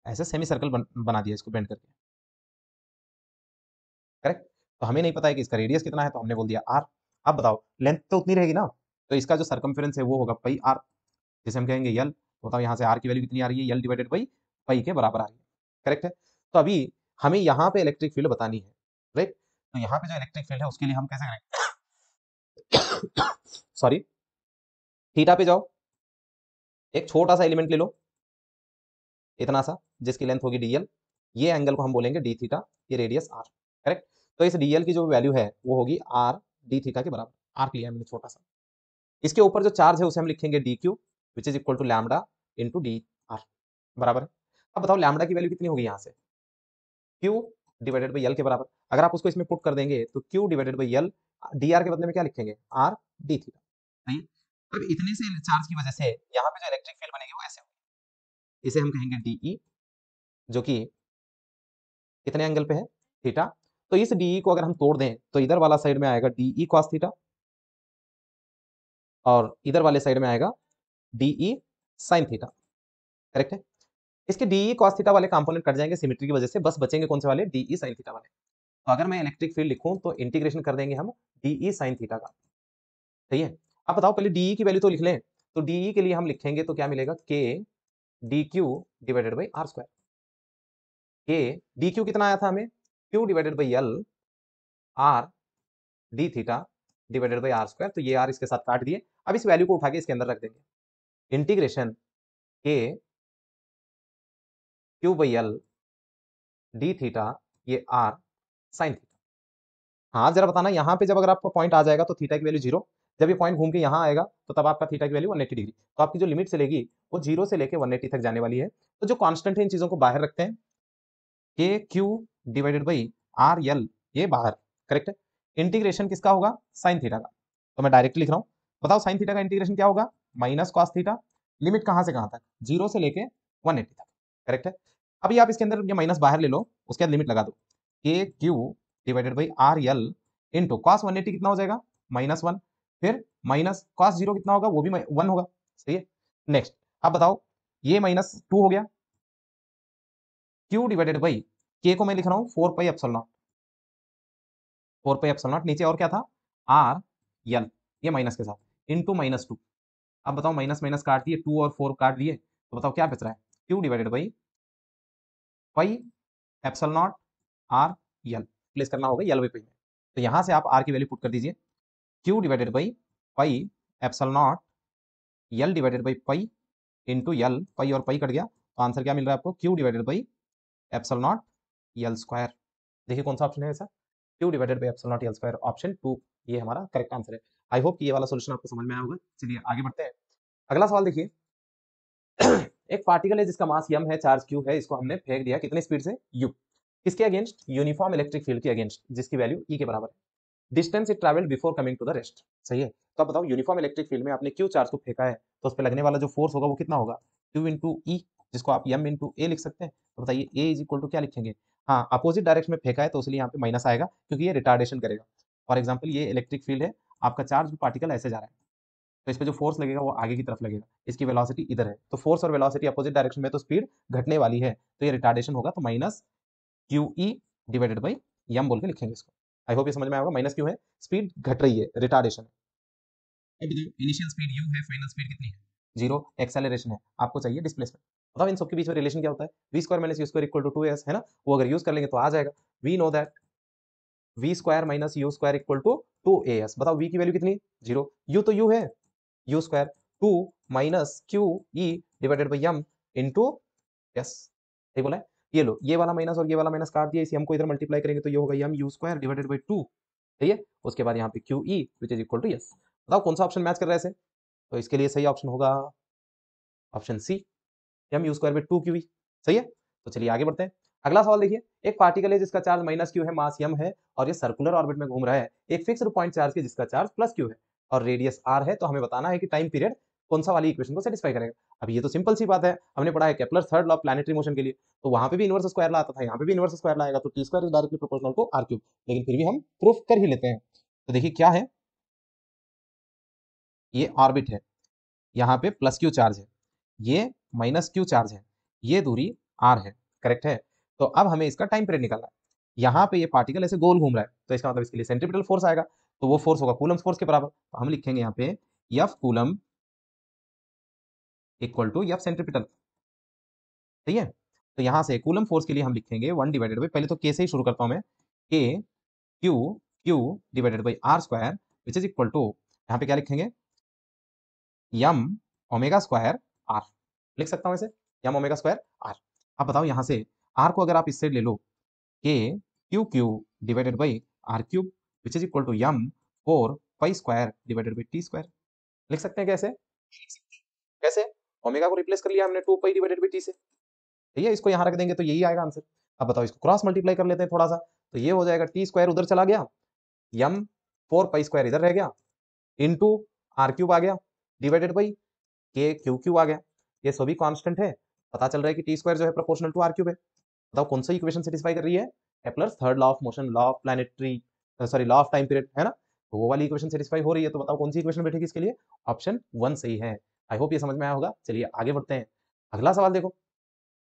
Speaker 1: ऐसे सेमी सर्कल बना दिया इसको बेंड करके, करेक्ट। तो हमें नहीं पता है कि इसका रेडियस कितना है तो हमने बोल दिया r। अब बताओ लेंथ तो उतनी रहेगी ना, तो इसका जो सर्कमफेरेंस है वो होगा पाई r, जिसे हम कहेंगे यल। बताओ यहाँ से r की वैल्यू कितनी आ रही है, यल डिवाइडेड बाई पाई के बराबर आ रही है, करेक्ट है। तो अभी हमें यहाँ पे इलेक्ट्रिक फील्ड बतानी है, राइट। तो यहाँ पे जो इलेक्ट्रिक फील्ड है उसके लिए हम कैसे करेंगे सॉरी, थीटा पे जाओ, एक छोटा सा एलिमेंट ले लो इतना सा जिसकी लेंथ होगी dl, ये एंगल को हम बोलेंगे d थीटा, ये रेडियस r, करेक्ट। तो इस dl की जो वैल्यू है वो होगी r d थीटा के बराबर, r लिया हमने छोटा सा। इसके ऊपर जो चार्ज है उसे हम लिखेंगे dq which is equal to lambda into D R, बराबर है। अब बताओ लैम्डा की वैल्यू कितनी होगी यहाँ से, q डिवाइडेड बाई l के बराबर। अगर आप उसको इसमें पुट कर देंगे तो q divided by l, dr के बदले में क्या लिखेंगे r d थीटा, सही। अब इतने से चार्ज की वजह से यहाँ पे जो इलेक्ट्रिक फील्ड बनेगी वो ऐसे होगी, इसे हम कहेंगे dE, जो कि कितने एंगल पे है थीटा। तो इस dE को अगर हम तोड़ दें तो इधर वाला साइड में आएगा dE cos थीटा, और इधर वाले साइड में आएगा dE sin थीटा, करेक्ट है। इसके dE cos थीटा वाले कंपोनेंट कट जाएंगे सिमेट्री की वजह से, बस बचेंगे कौन से वाले dE sin थीटा वाले। तो अगर मैं इलेक्ट्रिक फील्ड लिखूं तो इंटीग्रेशन कर देंगे हम dE sin थीटा का, सही है। अब बताओ पहले dE की वैल्यू तो लिख लें, तो dE के लिए हम लिखेंगे तो क्या मिलेगा k dq divided by r square. k dq कितना आया था हमें q divided by l r d theta divided by r square. तो ये r इसके साथ काट दिए। अब इस वैल्यू को उठा के इसके अंदर रख देंगे, integration k q by l d theta, ये r sin थीटा। हाँ जरा बताना यहाँ पे जब अगर आपका पॉइंट आ जाएगा तो थीटा की वैल्यू 0, जब ये पॉइंट घूम के यहाँ आएगा तो तब आपका थीटा की वैल्यू 180 डिग्री। तो आपकी जो लिमिट चलेगी वो 0 से लेके 180 तक जाने वाली है। तो जो कांस्टेंट है इन चीजों को बाहर रखते हैं, के क्यू डिवाइडेड बाई आर यल, ये बाहर, करेक्ट है। इंटीग्रेशन किसका होगा साइन थीटा का, तो मैं डायरेक्ट लिख रहा हूँ। बताओ साइन थीटा का इंटीग्रेशन क्या होगा माइनस कॉस थीटा, लिमिट कहाँ से कहाँ तक 0 से लेके 180 तक, करेक्ट है। अभी आप इसके अंदर ये माइनस बाहर ले लो, उसके बाद लिमिट लगा दो, K Q divided by R L into cos 180 कितना हो जाएगा -1, फिर माइनस कॉस 0 कितना होगा वो भी 1 होगा, सही है। नेक्स्ट अब बताओ ये -2 हो गया, क्यू डिवाइडेड बाई के को मैं लिख रहा हूँ 4 pi epsilon not, 4 pi epsilon not, नीचे और क्या था आर यल, ये माइनस के साथ इंटू -2। अब बताओ माइनस माइनस काट दिए, 2 और 4 काट दिए, तो बताओ क्या बच रहा है Q divided by pi epsilon not R L, place करना होगा यल बाई पाई में। तो यहाँ से आप आर की वैल्यू पुट कर दीजिए, Q divided by pi epsilon not L divided by pi into L, pi और पाई कट गया, तो आंसर क्या मिल रहा है आपको Q divided by epsilon not L square. देखिए कौन सा ऑप्शन है ऐसा, Q divided by epsilon not L square, option 2 ये हमारा करेक्ट आंसर है। आई होप कि ये वाला सॉल्यूशन आपको समझ में आया होगा। चलिए आगे बढ़ते हैं। अगला सवाल देखिए एक पार्टिकल है जिसका मास m है, चार्ज q है, इसको हमने फेंक दिया कितनी स्पीड से u, किसके अगेंस्ट यूनिफॉर्म इलेक्ट्रिक फील्ड के अगेंस्ट, जिसकी वैल्यू e के बराबर है। Distance it travelled before coming to the rest, सही है। तो अब बताओ यूनिफॉर्म इलेक्ट्रिक फील्ड में आपने q चार्ज को फेंका है तो उस पर लगने वाला जो फोर्स होगा वो कितना होगा q इंटू ई, जिसको आप m इंटू ए लिख सकते हैं। तो बताइए a इज इक्वल टू क्या लिखेंगे, हाँ अपोजिट डायरेक्शन में फेंका है तो इसलिए यहाँ पे माइनस आएगा क्योंकि ये रिटार्डेशन करेगा। फॉर एग्जाम्पल ये इलेक्ट्रिक फील्ड है, आपका चार्ज पार्टिकल ऐसे जा रहा है तो इस पे जो फोर्स लगेगा वो आगे की तरफ लगेगा, इसकी वेलोसिटी इधर है, तो फोर्स और वेलोसिटी अपोजिट डायरेक्शन में तो स्पीड घटने वाली है, तो ये रिटार्डेशन होगा, तो minus Q E divided by M बोल के लिखेंगे इसको। आई होप ये समझ में आएगा, माइनस क्यू है स्पीड घट रही है, रिटार्डेशन है। अब बताओ इनिशियल स्पीड यू है, फाइनल स्पीड कितनी है 0, एक्सेलरेशन है, आपको चाहिए डिस्प्लेसमेंट। बताओ इन सबके बीच में रिलेशन क्या होता है, V square minus U square equal to 2s है ना, वो अगर यूज कर लेंगे तो आ जाएगा। We know that V square minus U square equal to 2as। बताओ वी की वैल्यू कितनी 0, यू तो यू है, U square 2 minus Q E divided by M into S, सही बोला है। ये लो, ये वाला माइनस और ये वाला माइनस काट दिया, इसी हमको इधर मल्टीप्लाई करेंगे तो ये होगा M U square divided by 2, सही है। उसके बाद यहाँ पे Q E which is equal to S. बताओ कौन सा ऑप्शन मैच कर रहा है ऐसे, तो इसके लिए सही ऑप्शन होगा option C, M U square by 2 Q E, सही है। तो चलिए आगे बढ़ते हैं। अगला सवाल देखिए, एक पार्टिकल है जिसका चार्ज माइनस क्यू है, मास एम है और ये सर्कुलर ऑर्बिट में घूम रहा है एक फिक्स्ड पॉइंट चार्ज के जिसका चार्ज प्लस क्यू है और रेडियस आर है। तो हमें बताना है कि टाइम पीरियड कौन सा वाली इक्वेशन को सेटिस्फाई करेगा। अब ये तो सिंपल सी बात है, हमने पढ़ा है Kepler third law planetary motion के लिए, तो वहां पे भी इनवर्स स्क्वायर ला आता था, यहाँ पे भी इनवर्स स्क्वायर लाएगा, तो T square is directly proportional to R cube. लेकिन फिर भी हम प्रूफ कर ही लेते हैं। तो देखिए क्या है, ये ऑर्बिट है, यहाँ पे प्लस क्यू चार्ज है, ये माइनस क्यू चार्ज है, ये दूरी आर है, करेक्ट है। तो अब हमें इसका टाइम पीरियड निकालना है। यहाँ पे ये पार्टिकल ऐसे गोल घूम रहा है, तो इसका मतलब इसके लिए सेंट्रीपिटल फोर्स आएगा, तो वो फोर्स होगा कूलम्स फोर्स के बराबर। तो हम लिखेंगे यहाँ पे F coulomb equal to F centripetal, सही है। तो यहाँ से कूलम फोर्स के लिए हम लिखेंगे 1 डिवाइडेड बाई, पहले तो के से ही शुरू करता हूँ मैं, K Q Q divided by R square which is equal to, यहाँ पे क्या लिखेंगे, यम ओमेगा स्क्वायर आर, लिख सकता हूँ इसे, यम ओमेगा स्क्वायर आर। अब बताओ यहाँ से आर को अगर आप इससे ले लो, K Q Q divided by R cube which is equal to M 4 pi square divided by T square, लिख सकते हैं कैसे, कैसे, ओमेगा को रिप्लेस कर लिया हमने 2 पाई डिवाइडेड बाई टी से, ठीक है। इसको यहाँ रख देंगे तो यही आएगा आंसर। अब बताओ इसको क्रॉस मल्टीप्लाई कर लेते हैं थोड़ा सा, तो ये हो जाएगा टी स्क्वायर उधर चला गया, यम 4 पाई स्क्वायर इधर रह गया, इनटू आर क्यूब आ गया डिवाइडेड बाई के क्यू क्यू आ गया। ये सभी कांस्टेंट है, पता चल रहा है कि टी स्क्वायर जो है प्रोपोर्शनल टू आर क्यूब है। बताओ कौन सा इक्वेशन सेटिस्फाई कर रही है, Kepler's third law of motion, law of planetary, sorry law of time period, है ना। तो वो वाली इक्वेशन सेटिस्फाई हो रही है, तो बताओ कौन सी इक्वेशन बैठेगी इसके लिए, ऑप्शन 1 सही है। आई होप ये समझ में आया होगा। चलिए आगे बढ़ते हैं। अगला सवाल देखो,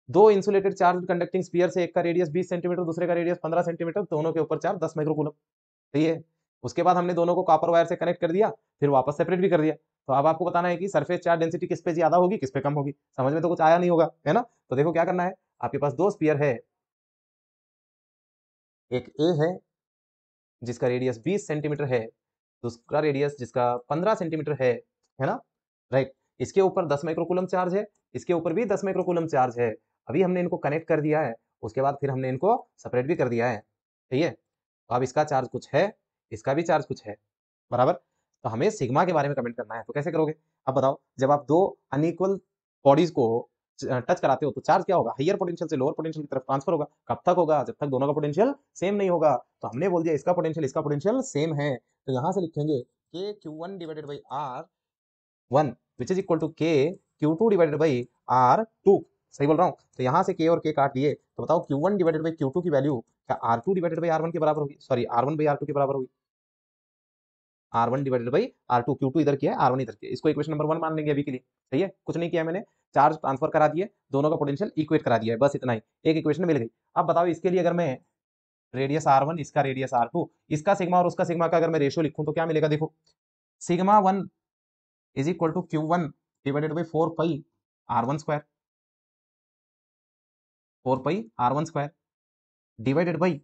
Speaker 1: दो इंसुलेटेड चार्ज कंडक्टिंग स्फीयर से एक का रेडियस 20 सेंटीमीटर, दूसरे का रेडियस 15 सेंटीमीटर, दोनों के ऊपर चार्ज 10 माइक्रोकूलम, सही है। उसके बाद हमने दोनों को कॉपर वायर से कनेक्ट कर दिया, फिर वापस सेपरेट भी कर दिया। तो अब आपको बताना है कि सरफेस चार्ज डेंसिटी किस पे ज्यादा होगी, किस पे कम होगी। समझ में तो कुछ आया नहीं होगा, है ना। तो देखो क्या करना है, आपके पास दो स्फीयर है, एक ए है जिसका रेडियस 20 सेंटीमीटर है, दूसरा रेडियस जिसका 15 सेंटीमीटर है ना, राइट। इसके ऊपर 10 माइक्रोकूलम चार्ज है, इसके ऊपर भी 10 माइक्रोकूलम चार्ज है। अभी हमने इनको कनेक्ट कर दिया है, उसके बाद फिर हमने इनको सेपरेट भी कर दिया है, सही है। तो अब इसका चार्ज कुछ है, इसका भी चार्ज कुछ है, बराबर। तो हमें सिग्मा के बारे में कमेंट करना है, तो कैसे करोगे। अब बताओ, जब आप दो अनइक्वल बॉडीज को टच कराते हो तो चार्ज क्या होगा, हायर पोटेंशियल से लोअर पोटेंशियल की तरफ ट्रांसफर होगा। कब तक होगा, जब तक दोनों का पोटेंशियल सेम नहीं होगा। तो हमने बोल दिया इसका पोटेंशियल सेम है, तो यहां से लिखेंगे K Q one divided by R one which is equal to K Q two divided by R two, सही बोल रहा हूँ। तो यहाँ से के और के काट दिए, तो बताओ Q one divided by Q two की वैल्यू क्या R two divided by R one के बराबर होगी, sorry R one by R two के बराबर होगी। R one divided by R two, Q two इधर किया है, आर वन इधर किया है, इसको इक्वेशन नंबर 1 मान लेंगे अभी के लिए, सही है। कुछ नहीं किया मैंने, चार्ज ट्रांसफर करा दिए, दोनों का पोटेंशियल इक्वेट करा दिया है, बस इतना ही, एक इक्वेशन मिल गई। अब बताओ इसके लिए अगर मैं रेडियस आर वन, इसका रेडियस आर टू, इसका सिग्मा और उसका सिग्मा का अगर मैं रेशियो लिखूं तो क्या मिलेगा, देखो sigma one is equal to Q one divided by 4 pi R one square, 4 pi R one square divided by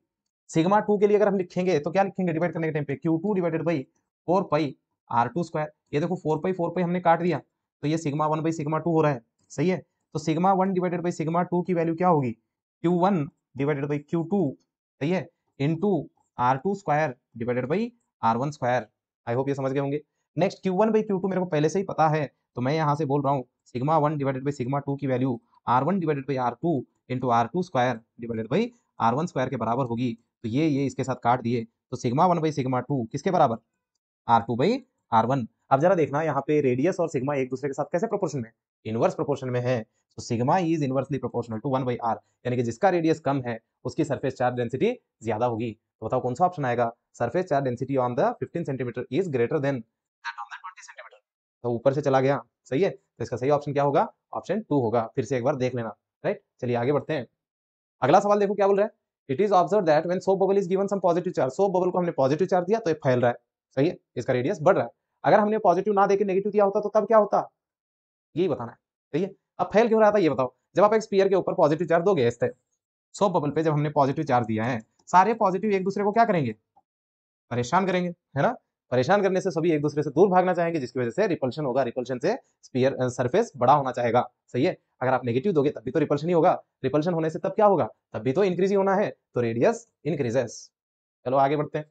Speaker 1: sigma two के लिए अगर हम लिखेंगे तो क्या लिखेंगे डिवाइड करने के टाइम पे, Q two divided by 4 pi R two square. ये देखो 4 पाई हमने काट दिया, तो ये sigma one by sigma two हो रहा है, सही है। तो sigma one divided by sigma two की वैल्यू क्या होगी, Q one divided by Q two, सही है, into R two square divided by R one square. I hope ये समझ गए होंगे। Next Q one by Q to मेरे को पहले से ही पता है, तो मैं यहाँ से बोल रहा हूँ sigma one divided by sigma two की value R one divided by R two into R two square divided by R one square के बराबर होगी। तो ये इसके साथ काट दिए, तो sigma one by sigma two किसके बराबर, R two by R one. अब जरा देखना यहाँ पे रेडियस और सिग्मा एक दूसरे के साथ कैसे प्रोपोर्शन में, इनवर्स प्रोपोर्शन में है। तो sigma is inversely proportional to 1 by R, यानी कि जिसका रेडियस कम है उसकी सरफेस चार्ज डेंसिटी ज्यादा होगी। तो बताओ कौन सा ऑप्शन आएगा, surface charge density on the 15 centimetre is greater than that on the 20 centimetre. तो ऊपर से चला गया, सही है। तो इसका सही ऑप्शन क्या होगा, ऑप्शन 2 होगा। फिर से एक बार देख लेना, राइट। चलिए आगे बढ़ते हैं। अगला सवाल देखो क्या बोल रहा है, it is observe that when soap bubble is given some positive charge, soap bubble को हमने पॉजिटिव चार्ज दिया तो ये फैल रहा है, सही है, इसका रेडियस बढ़ रहा है। अगर हमने पॉजिटिव ना देके नेगेटिव दिया होता तो तब क्या होता, यही बताना है, सही है। अब फैल क्यों रहा था ये बताओ। जब आप एक स्फीयर के ऊपर पॉजिटिव चार्ज दोगे, इस तरह सोप बबल पे जब हमने पॉजिटिव चार्ज दिया है, सारे पॉजिटिव एक दूसरे को क्या करेंगे, परेशान करेंगे, है ना। परेशान करने से सभी एक दूसरे से दूर भागना चाहेंगे, जिसकी वजह से रिपल्शन होगा, रिपल्शन से स्फीयर सरफेस बड़ा होना चाहेगा। सही है, अगर आप नेगेटिव दोगे तब भी तो रिपल्शन ही होगा, रिपल्शन होने से तब क्या होगा, तब भी तो इंक्रीज ही होना है, तो रेडियस इंक्रीजेस। चलो आगे बढ़ते हैं।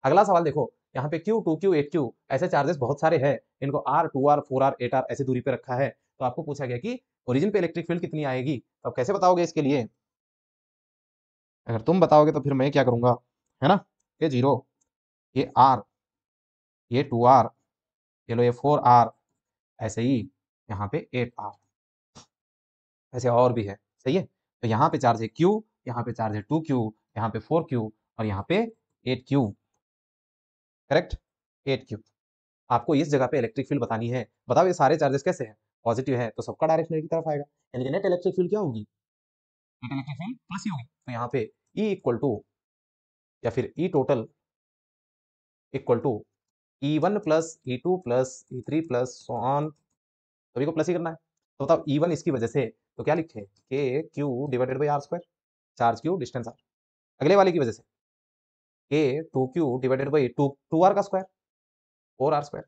Speaker 1: अगला सवाल देखो, यहाँ पे Q, 2Q, 8Q ऐसे चार्जेस बहुत सारे हैं, इनको R, 2R, 4R, 8R ऐसी दूरी पे रखा है। तो आपको पूछा गया कि ओरिजिन पे इलेक्ट्रिक फील्ड कितनी आएगी, तो आप कैसे बताओगे इसके लिए? अगर तुम बताओगे तो फिर मैं क्या करूंगा, है ना, ये 0, ये R, ये 2R, ये लो ये 4R, ऐसे ही यहाँ पे 8R, ऐसे और भी है। सही है, तो यहाँ पे चार्ज है Q, यहाँ पे चार्ज है 2Q, यहाँ पे 4Q और यहाँ पे 8Q। Correct, 8Q। आपको इस जगह पे इलेक्ट्रिक फील्ड बतानी है। बताओ ये सारे चार्जेस कैसे हैं, पॉजिटिव है तो सबका डायरेक्शन की तरफ आएगा, यानी कि नेट इलेक्ट्रिक फील्ड क्या होगी, नेट इलेक्ट्रिक फील्ड प्लस ही होगी। तो यहाँ पे E इक्वल टू या फिर E total equal to E1 plus E2 plus E3 plus so on, सभी को प्लस ही करना है। तो बताओ E1 इसकी वजह से तो क्या लिखे, K Q divided by R square, charge Q distance R. अगले वाले की वजह से के 2Q डिवाइडेड बाई 2R का स्क्वायर, 4R स्क्वायर,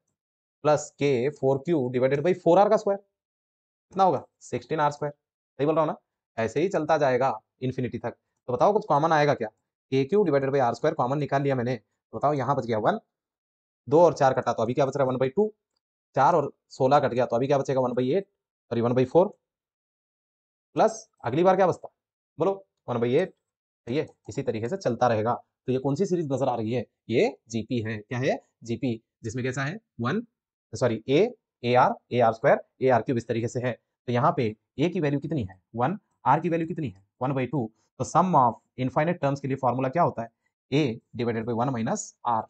Speaker 1: प्लस के 4Q डिवाइडेड बाई 4R का स्क्वायर, कितना होगा 16R स्क्वायर। सही बोल रहा हूँ ना, ऐसे ही चलता जाएगा इन्फिनिटी तक। तो बताओ कुछ कॉमन आएगा क्या, K Q divided by R square common निकाल लिया मैंने, तो बताओ यहाँ बच गया 1, 2 और 4 कटा तो अभी क्या बच रहा है 1/2, 4 और 16 कट गया तो अभी क्या बचेगा 1/8 और 1/4, प्लस अगली बार क्या बचता, बोलो 1/8। सही है, इसी तरीके से चलता रहेगा। तो ये कौन सी सीरीज नजर आ रही है, ये जीपी है। क्या है, जीपी, जिसमें कैसा है 1, sorry A R square A R cube इस तरीके से है। तो यहाँ पे ए की वैल्यू कितनी है 1, आर की वैल्यू कितनी है 1/2। तो सम ऑफ इनफाइनाइट टर्म्स के लिए फॉर्मूला क्या होता है, ए डिवाइडेड बाई 1 माइनस आर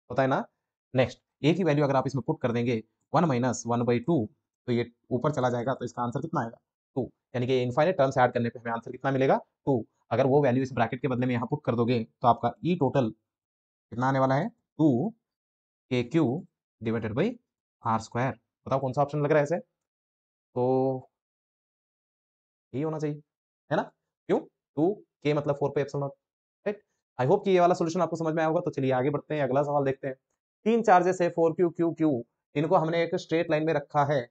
Speaker 1: होता है ना। नेक्स्ट ए की वैल्यू अगर आप इसमें पुट कर देंगे 1 माइनस 1/2, तो ये ऊपर चला जाएगा, तो इसका आंसर कितना आएगा 2, यानी कि इनफाइनाइट टर्म्स ऐड करने पे हमें आंसर कितना मिलेगा 2। अगर वो वैल्यू इस ब्रैकेट के बदले में यहाँ पुट कर दोगे तो आपका ई टोटल कितना आने वाला है 2 KQ divided by R square. बताओ कौन सा ऑप्शन लग रहा है ऐसे, तो यही होना चाहिए, है ना। क्यों, 2K मतलब 4 पे epsilon not, right. I hope कि ये वाला सोल्यूशन आपको समझ में आया होगा। तो चलिए आगे बढ़ते हैं, अगला सवाल देखते हैं। तीन चार्जेस है 4Q, इनको हमने एक स्ट्रेट लाइन में रखा है,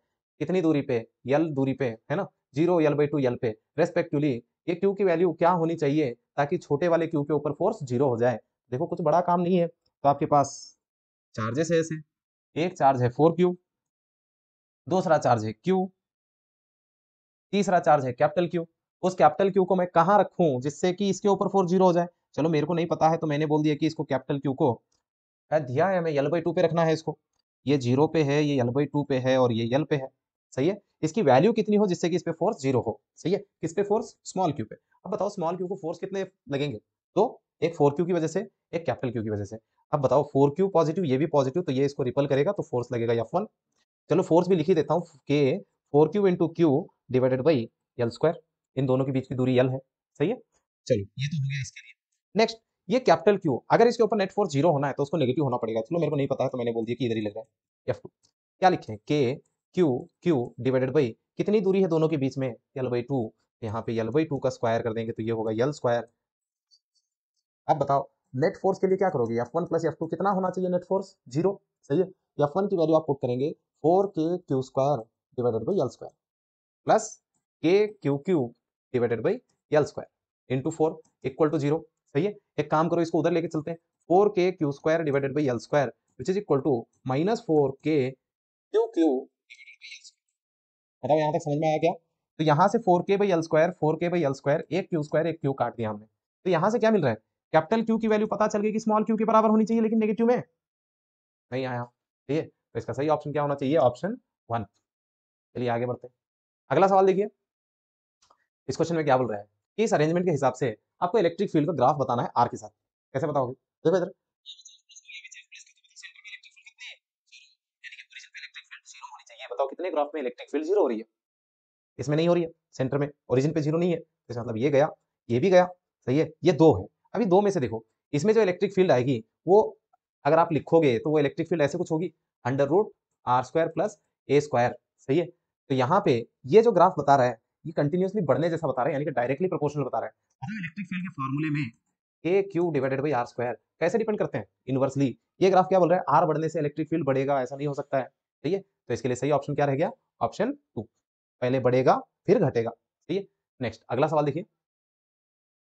Speaker 1: कितनी दूरी पे, L दूरी पे, है ना, 0 L/2 L पे रेस्पेक्टिवली। ये Q की वैल्यू क्या होनी चाहिए ताकि छोटे वाले Q के ऊपर फोर्स 0 हो जाए। देखो कुछ बड़ा काम नहीं है, तो आपके पास चार्जेस है ऐसे, एक चार्ज है 4Q, दूसरा चार्ज है Q, तीसरा चार्ज है कैपिटल क्यू। उस कैपिटल क्यू को मैं कहाँ रखूं जिससे कि इसके ऊपर फोर्स 0 हो जाए। चलो मेरे को नहीं पता है तो मैंने बोल दिया कि इसको कैपिटल क्यू को दिया है हमें L/2 पे रखना है इसको। ये 0 पे है, ये L/2 पे है और ये L पे है। सही है, इसकी वैल्यू कितनी हो जिससे कि इस पे फोर्स 0 हो। सही है, किस पे फोर्स, स्मॉल क्यू पे। अब बताओ स्मॉल क्यू को फोर्स कितने लगेंगे, तो एक 4Q की वजह से, एक कैपिटल क्यू की वजह से। अब बताओ 4Q पॉजिटिव, ये भी पॉजिटिव, तो ये इसको रिपल करेगा तो फोर्स लगेगा F1। चलो फोर्स भी लिख ही देता हूँ, K 4Q into Q divided by L square, इन दोनों के बीच की दूरी L है। सही है, चलो ये तो हो गया इसके लिए। नेक्स्ट, ये कैपिटल क्यू अगर इसके ऊपर नेट फोर्स 0 होना है तो उसको नेगेटिव होना पड़ेगा। चलो मेरे को नहीं पता है तो मैंने बोल दिया कि इधर ही लग रहा है F2। क्या लिखे, के क्यू डिवाइडेड बाई कितनी दूरी है दोनों के बीच में, L/2। यहाँ पे L/2 का स्क्वायर कर देंगे तो ये होगा L स्क्वायर। अब बताओ नेट फोर्स के लिए क्या करोगे, F1 प्लस F2 कितना होना चाहिए, नेट फोर्स 0। सही है, F1 की वैल्यू आप पुट करेंगे 4KQ square divided by L square plus KQQ divided by L square into 4 equal to 0। सही है, एक काम करो इसको उधर लेके चलते हैं, 4KQ square divided by L square which is equal to minus 4KQQ। बताओ यहाँ तक समझ में आया क्या। तो यहाँ से 4K/L स्क्वायर, एक क्यू स्क्वायर, एक क्यू काट दिया हमने। तो यहाँ से क्या मिल रहा है, कैपिटल क्यू की वैल्यू पता चल गई कि स्मॉल क्यू के बराबर होनी चाहिए, लेकिन नेगेटिव में नहीं आया। ठीक है, तो इसका सही ऑप्शन क्या होना चाहिए, ऑप्शन 1। चलिए आगे बढ़ते हैं, अगला सवाल देखिए। इस क्वेश्चन में क्या बोल रहा है कि इस अरेंजमेंट के हिसाब से आपको इलेक्ट्रिक फील्ड का ग्राफ बताना है आर के साथ। कैसे बताओगे, देखो इधर बताओ कितने ग्राफ में इलेक्ट्रिक फील्ड 0 हो रही है, इसमें नहीं हो रही है, सेंटर में ओरिजिन पे 0 नहीं है, तो इसका मतलब ये गया, ये भी गया। सही है, ये 2 है। अभी 2 में से देखो, इसमें जो इलेक्ट्रिक फील्ड आएगी वो अगर आप लिखोगे तो वो इलेक्ट्रिक फील्ड ऐसे कुछ होगी, √R² प्लस A²। सही है, तो यहाँ पे ये जो ग्राफ बता रहा है ये कंटिन्यूअसली बढ़ने जैसा बता रहा है, यानी कि डायरेक्टली प्रोपोर्शनल बता रहा है। इलेक्ट्रिक फील्ड के फॉर्मूले में K Q divided by R square. कैसे डिपेंड करते हैं? इनवर्सली। ये ग्राफ क्या बोल रहा है? आर बढ़ने से इलेक्ट्रिक फील्ड बढ़ेगा, ऐसा नहीं हो सकता है। सही है, तो इसके लिए सही ऑप्शन क्या रह गया? ऑप्शन 2, पहले बढ़ेगा फिर घटेगा। सही है। नेक्स्ट अगला सवाल देखिए,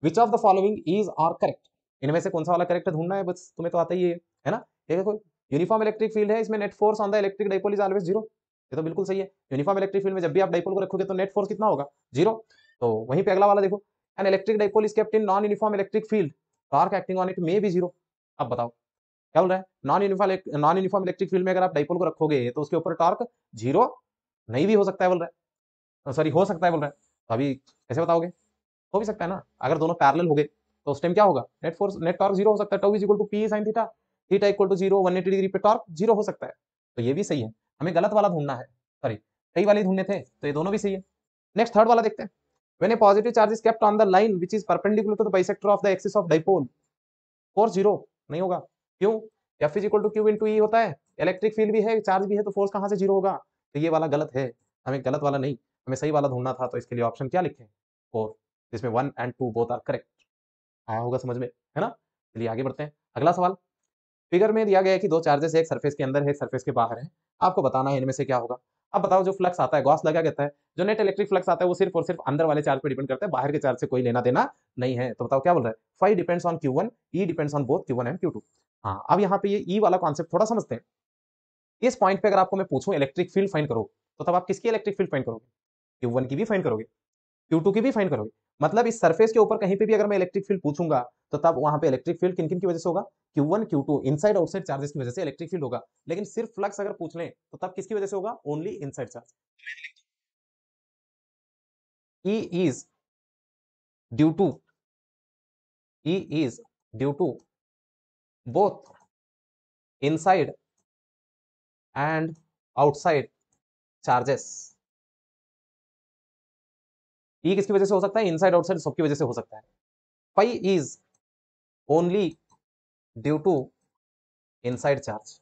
Speaker 1: which of the following is are correct. इनमें से कौन सा वाला करेक्ट ढूंढना है, बस तुम्हें तो आता ही है ना। ये देखो, यूनिफॉर्म इलेक्ट्रिक फील्ड है, इसमें net force on the electric dipole is always zero. ये तो बिल्कुल सही है। यूनिफॉर्म इलेक्ट्रिक फील्ड में जब भी आप डाइपोल को रखोगे तो नेट फोर्स कितना होगा? जीरो। तो वहीं पे अगला वाला देखो, an electric dipole is kept in non uniform electric field, torque acting on it may be zero. अब बताओ क्या बोल रहा है? नॉन यूनिफॉर्म इलेक्ट्रिक फील्ड में अगर आप डाइपोल को रखोगे तो उसके ऊपर टॉर्क जीरो नहीं भी हो सकता है बोल रहा है, सॉरी हो सकता है बोल रहा है। तो अभी कैसे बताओगे? हो भी सकता है ना, अगर दोनों पैरेलल हो गए तो उस टाइम क्या होगा? Net force, net torque zero हो सकता है। Tau is equal to P sin theta, theta equal to zero, 180 degree पे टॉर्क जीरो हो सकता है। तो ये भी सही है, हमें गलत वाला ढूंढना है, सॉरी सही वाले ढूंढने थे, तो ये दोनों भी सही है। नेक्स्ट थर्ड वाला देखते हैं, when a positive charge is kept on the line which is perpendicular to the bisector of the axis of dipole, force zero नहीं होगा। क्यों? F is equal to Q into E होता है, इलेक्ट्रिक फील्ड भी है, चार्ज भी है, तो फोर्स कहां से जीरो होगा? तो ये वाला गलत है, हमें गलत वाला नहीं, हमें सही वाला ढूंढना था। तो इसके लिए ऑप्शन क्या लिखें? 4, जिसमें 1 एंड 2 बोथ आर करेक्ट। आया होगा समझ में, है ना। चलिए आगे बढ़ते हैं, अगला सवाल। फिगर में दिया गया है कि दो चार्जेस एक सरफेस के अंदर है, एक सरफेस के बाहर है, आपको बताना है इनमें से क्या होगा। अब बताओ, जो फ्लक्स आता है, गॉस लगा कहता है, जो नेट इलेक्ट्रिक फ्लक्स आता है वो सिर्फ और सिर्फ अंदर वाले चार्ज पे डिपेंड करता है, बाहर के चार्ज से कोई लेना देना नहीं है। तो बताओ क्या बोल रहा है? Phi depends on Q1, E depends on both Q1 and Q2। हाँ, अब यहाँ पे ये ई वाला कॉन्सेप्ट थोड़ा समझते हैं। इस पॉइंट पे अगर आपको मैं पूछूं इलेक्ट्रिक फील्ड फाइंड करो, तो तब आप किसकी इलेक्ट्रिक फील्ड फाइंड करोगे? Q1 की भी फाइंड करोगे, Q2 की भी फाइंड करोगे। मतलब इस सरफेस के ऊपर कहीं पे भी अगर मैं इलेक्ट्रिक फील्ड पूछूंगा, तो तब वहां पे इलेक्ट्रिक फील्ड किन किन की वजह से होगा? Q1 Q2, inside outside charges की वजह से इलेक्ट्रिक फील्ड होगा। लेकिन सिर्फ फ्लक्स अगर पूछ लें तो तब किसकी वजह से होगा? Only inside charge. E is due to E is due to both inside and outside charges। E किसकी वजह से हो सकता है? इनसाइड आउटसाइड सबकी वजह से हो सकता है। Pi is only due to inside charge.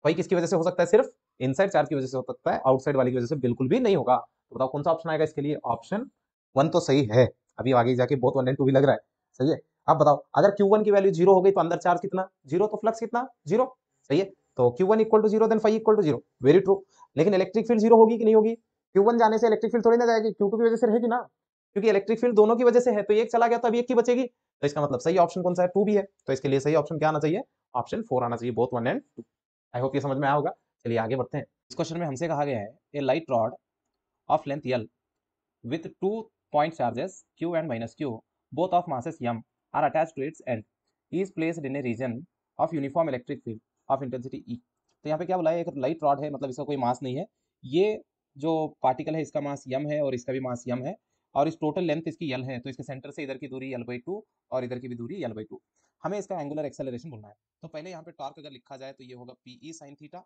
Speaker 1: Pi किसकी वजह से हो सकता है? सिर्फ इनसाइड चार्ज की वजह से हो सकता है, आउटसाइड वाली की वजह से बिल्कुल भी नहीं होगा। तो बताओ कौन सा ऑप्शन आएगा इसके लिए? ऑप्शन 1 तो सही है, अभी आगे जाके बहुत 1 एंड 2 भी लग रहा है। सही है। अब बताओ, अगर Q1 की वैल्यू जीरो हो गई तो अंदर चार्ज कितना? जीरो, तो फ्लक्स कितना? जीरो। सही है, तो Q1 equal to zero, then phi equal to zero, very true. लेकिन इलेक्ट्रिक फील्ड जीरो होगी कि नहीं होगी? Q1 जाने से इलेक्ट्रिक फील्ड थोड़ी ना जाएगी, Q2 की वजह से रहेगी ना, क्योंकि इलेक्ट्रिक फील्ड दोनों की वजह से है। तो एक चला गया तो अभी एक की बचेगी, तो इसका मतलब सही ऑप्शन कौन सा है? 2 भी है। तो इसके लिए सही ऑप्शन क्या आना चाहिए? ऑप्शन 4 आना चाहिए, बोथ 1 एंड 2। आई होप ये समझ में आया होगा। चलिए आगे बढ़ते हैं। इस क्वेश्चन में हमसे कहा गया है, a light rod of length L with 2 point charges Q and minus Q, both of masses M, are attached to its end, is placed in a region of uniform electric field of intensity E। तो यहाँ पे क्या बोला है? एक लाइट रॉड है, मतलब इसका कोई मास नहीं है। ये जो पार्टिकल है इसका मास m है और इसका भी मास m है, और इस टोटल लेंथ इसकी L है। तो इसके सेंटर से इधर की दूरी L/2 और इधर की भी दूरी L/2। हमें इसका एंगुलर एक्सेलरेशन बोलना है। तो पहले यहाँ पे टॉर्क अगर लिखा जाए तो ये होगा PE sin थीटा,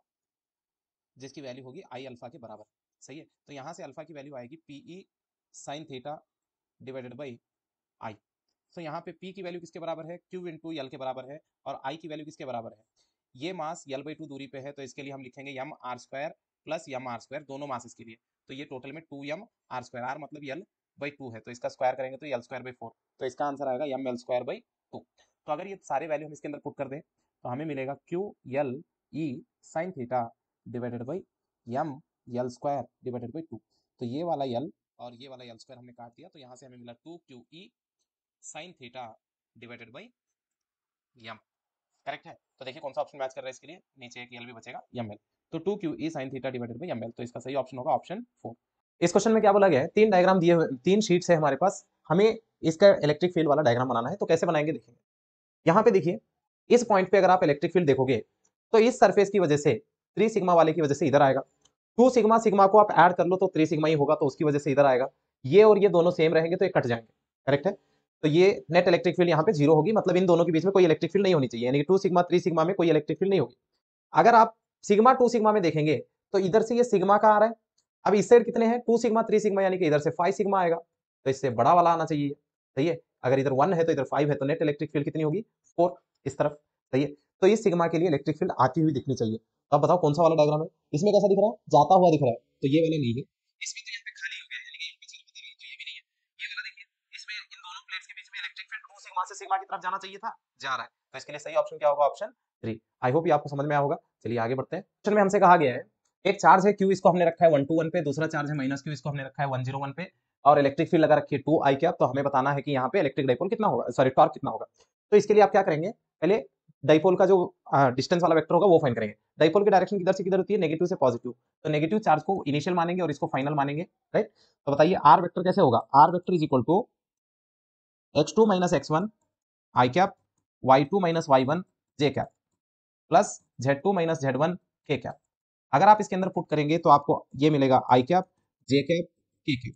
Speaker 1: जिसकी वैल्यू होगी I अल्फा के बराबर। सही है, तो यहाँ से अल्फा की वैल्यू आएगी PE sin theta divided by I। तो यहाँ पे P की वैल्यू किसके बराबर है? Q इंटू L के बराबर है, और I की वैल्यू किसके बराबर है? ये मास L/2 दूरी पे है, तो इसके लिए हम लिखेंगे m r² plus m r², दोनों मासेस के लिए। तो ये टोटल में 2m r², r मतलब L/2 है, तो इसका स्क्वायर करेंगे तो L²/4। तो इसका आंसर आएगा mL²/2। तो अगर ये सारे वैल्यू हम इसके अंदर पुट कर दें तो हमें मिलेगा QLE sin theta divided by mL² divided by 2। तो ये वाला L और ये वाला L² हमने काट दिया, तो यहाँ से हमें मिला 2QE sin theta divided by m। Correct है। तो देखिए कौन सा ऑप्शन मैच कर रहा है इसके लिए, नीचे एक L भी बचेगा, mL। तो 2QE sin theta divided by mL, तो इसका सही ऑप्शन होगा ऑप्शन 4। इस क्वेश्चन में क्या बोला गया है? 3 डायग्राम दिए हुए, 3 शीट्स है हमारे पास, हमें इसका इलेक्ट्रिक फील्ड वाला डायग्राम बनाना है। तो कैसे बनाएंगे देखेंगे। यहाँ पे देखिए, इस पॉइंट पे अगर आप इलेक्ट्रिक फील्ड देखोगे तो इस सरफेस की वजह से 3 सिग्मा वाले की वजह से इधर आएगा, 2 सिग्मा सिग्मा को आप ऐड कर लो तो 3 सिग्मा ही होगा, तो उसकी वजह से इधर आएगा। ये और ये दोनों सेम रहेंगे तो ये कट जाएंगे। करेक्ट है। तो ये नेट इलेक्ट्रिक फील्ड यहाँ पे जीरो होगी, मतलब इन दोनों के बीच में कोई इलेक्ट्रिक फील्ड नहीं होनी चाहिए, यानी कि 2 सिग्मा 3 सिग्मा में कोई इलेक्ट्रिक फील्ड नहीं होगी। अगर आप सिग्मा 2 सिग्मा में देखेंगे तो इधर से ये सिग्मा का आ रहा है, अब इस साइड कितने हैं? 2 सिग्मा 3 सिग्मा, यानी कि इधर से 5 सिग्मा आएगा, तो इससे बड़ा वाला आना चाहिए। सही है, अगर इधर 1 है तो इधर 5 है, तो नेट इलेक्ट्रिक फील्ड कितनी होगी? 4 इस तरफ। सही है, तो इस सिग्मा के लिए इलेक्ट्रिक फील्ड आती हुई दिखनी चाहिए। तो अब बताओ कौन सा वाला डायग्राम है? इसमें कैसा दिख रहा है? जाता हुआ दिख रहा है, तो ये वाला नहीं है। इसमें तो यहाँ पे खाली हो गया है, यानी कि यहाँ पे चलो बता रही है, तो ये भी नहीं है। ये वाला देखिए, इसमें इन दोनों प्लेट्स के बीच में इलेक्ट्रिक फील्ड 2 सिग्मा से सिग्मा की तरफ जाना चाहिए था, जा रहा है, तो इसके लिए सही ऑप्शन क्या होगा? ऑप्शन 3। आई होप ये आपको समझ में आया होगा। चलिए आगे बढ़ते हैं। क्वेश्चन में हमसे कहा गया है एक चार्ज है Q, इसको हमने रखा है 1 to 1 पे, दूसरा चार्ज है -Q, इसको हमने रखा है 101 पे, और इलेक्ट्रिक फील्ड लगा रखी है 2I कैप। तो हमें बताना है कि यहाँ पे इलेक्ट्रिक डाइपोल कितना होगा, सॉरी टॉर्क कितना होगा। तो इसके लिए आप क्या करेंगे, पहले डाइपोल का जो डिस्टेंस वाला वेक्टर होगा वो फाइंड करेंगे। डाइपोल की डायरेक्शन किधर से किधर होती है? नेगेटिव से पॉजिटिव, तो नेगेटिव चार्ज को इनिशियल मानेंगे और इसको फाइनल मानेंगे, राइट। तो बताइए आर वेक्टर कैसे होगा? R vector is equal to x2 minus x1 I cap, y2 minus y1 J cap, plus z2 minus z1 K cap. अगर आप इसके अंदर पुट करेंगे तो आपको ये मिलेगा आई कैप, जे कैप, के कैप।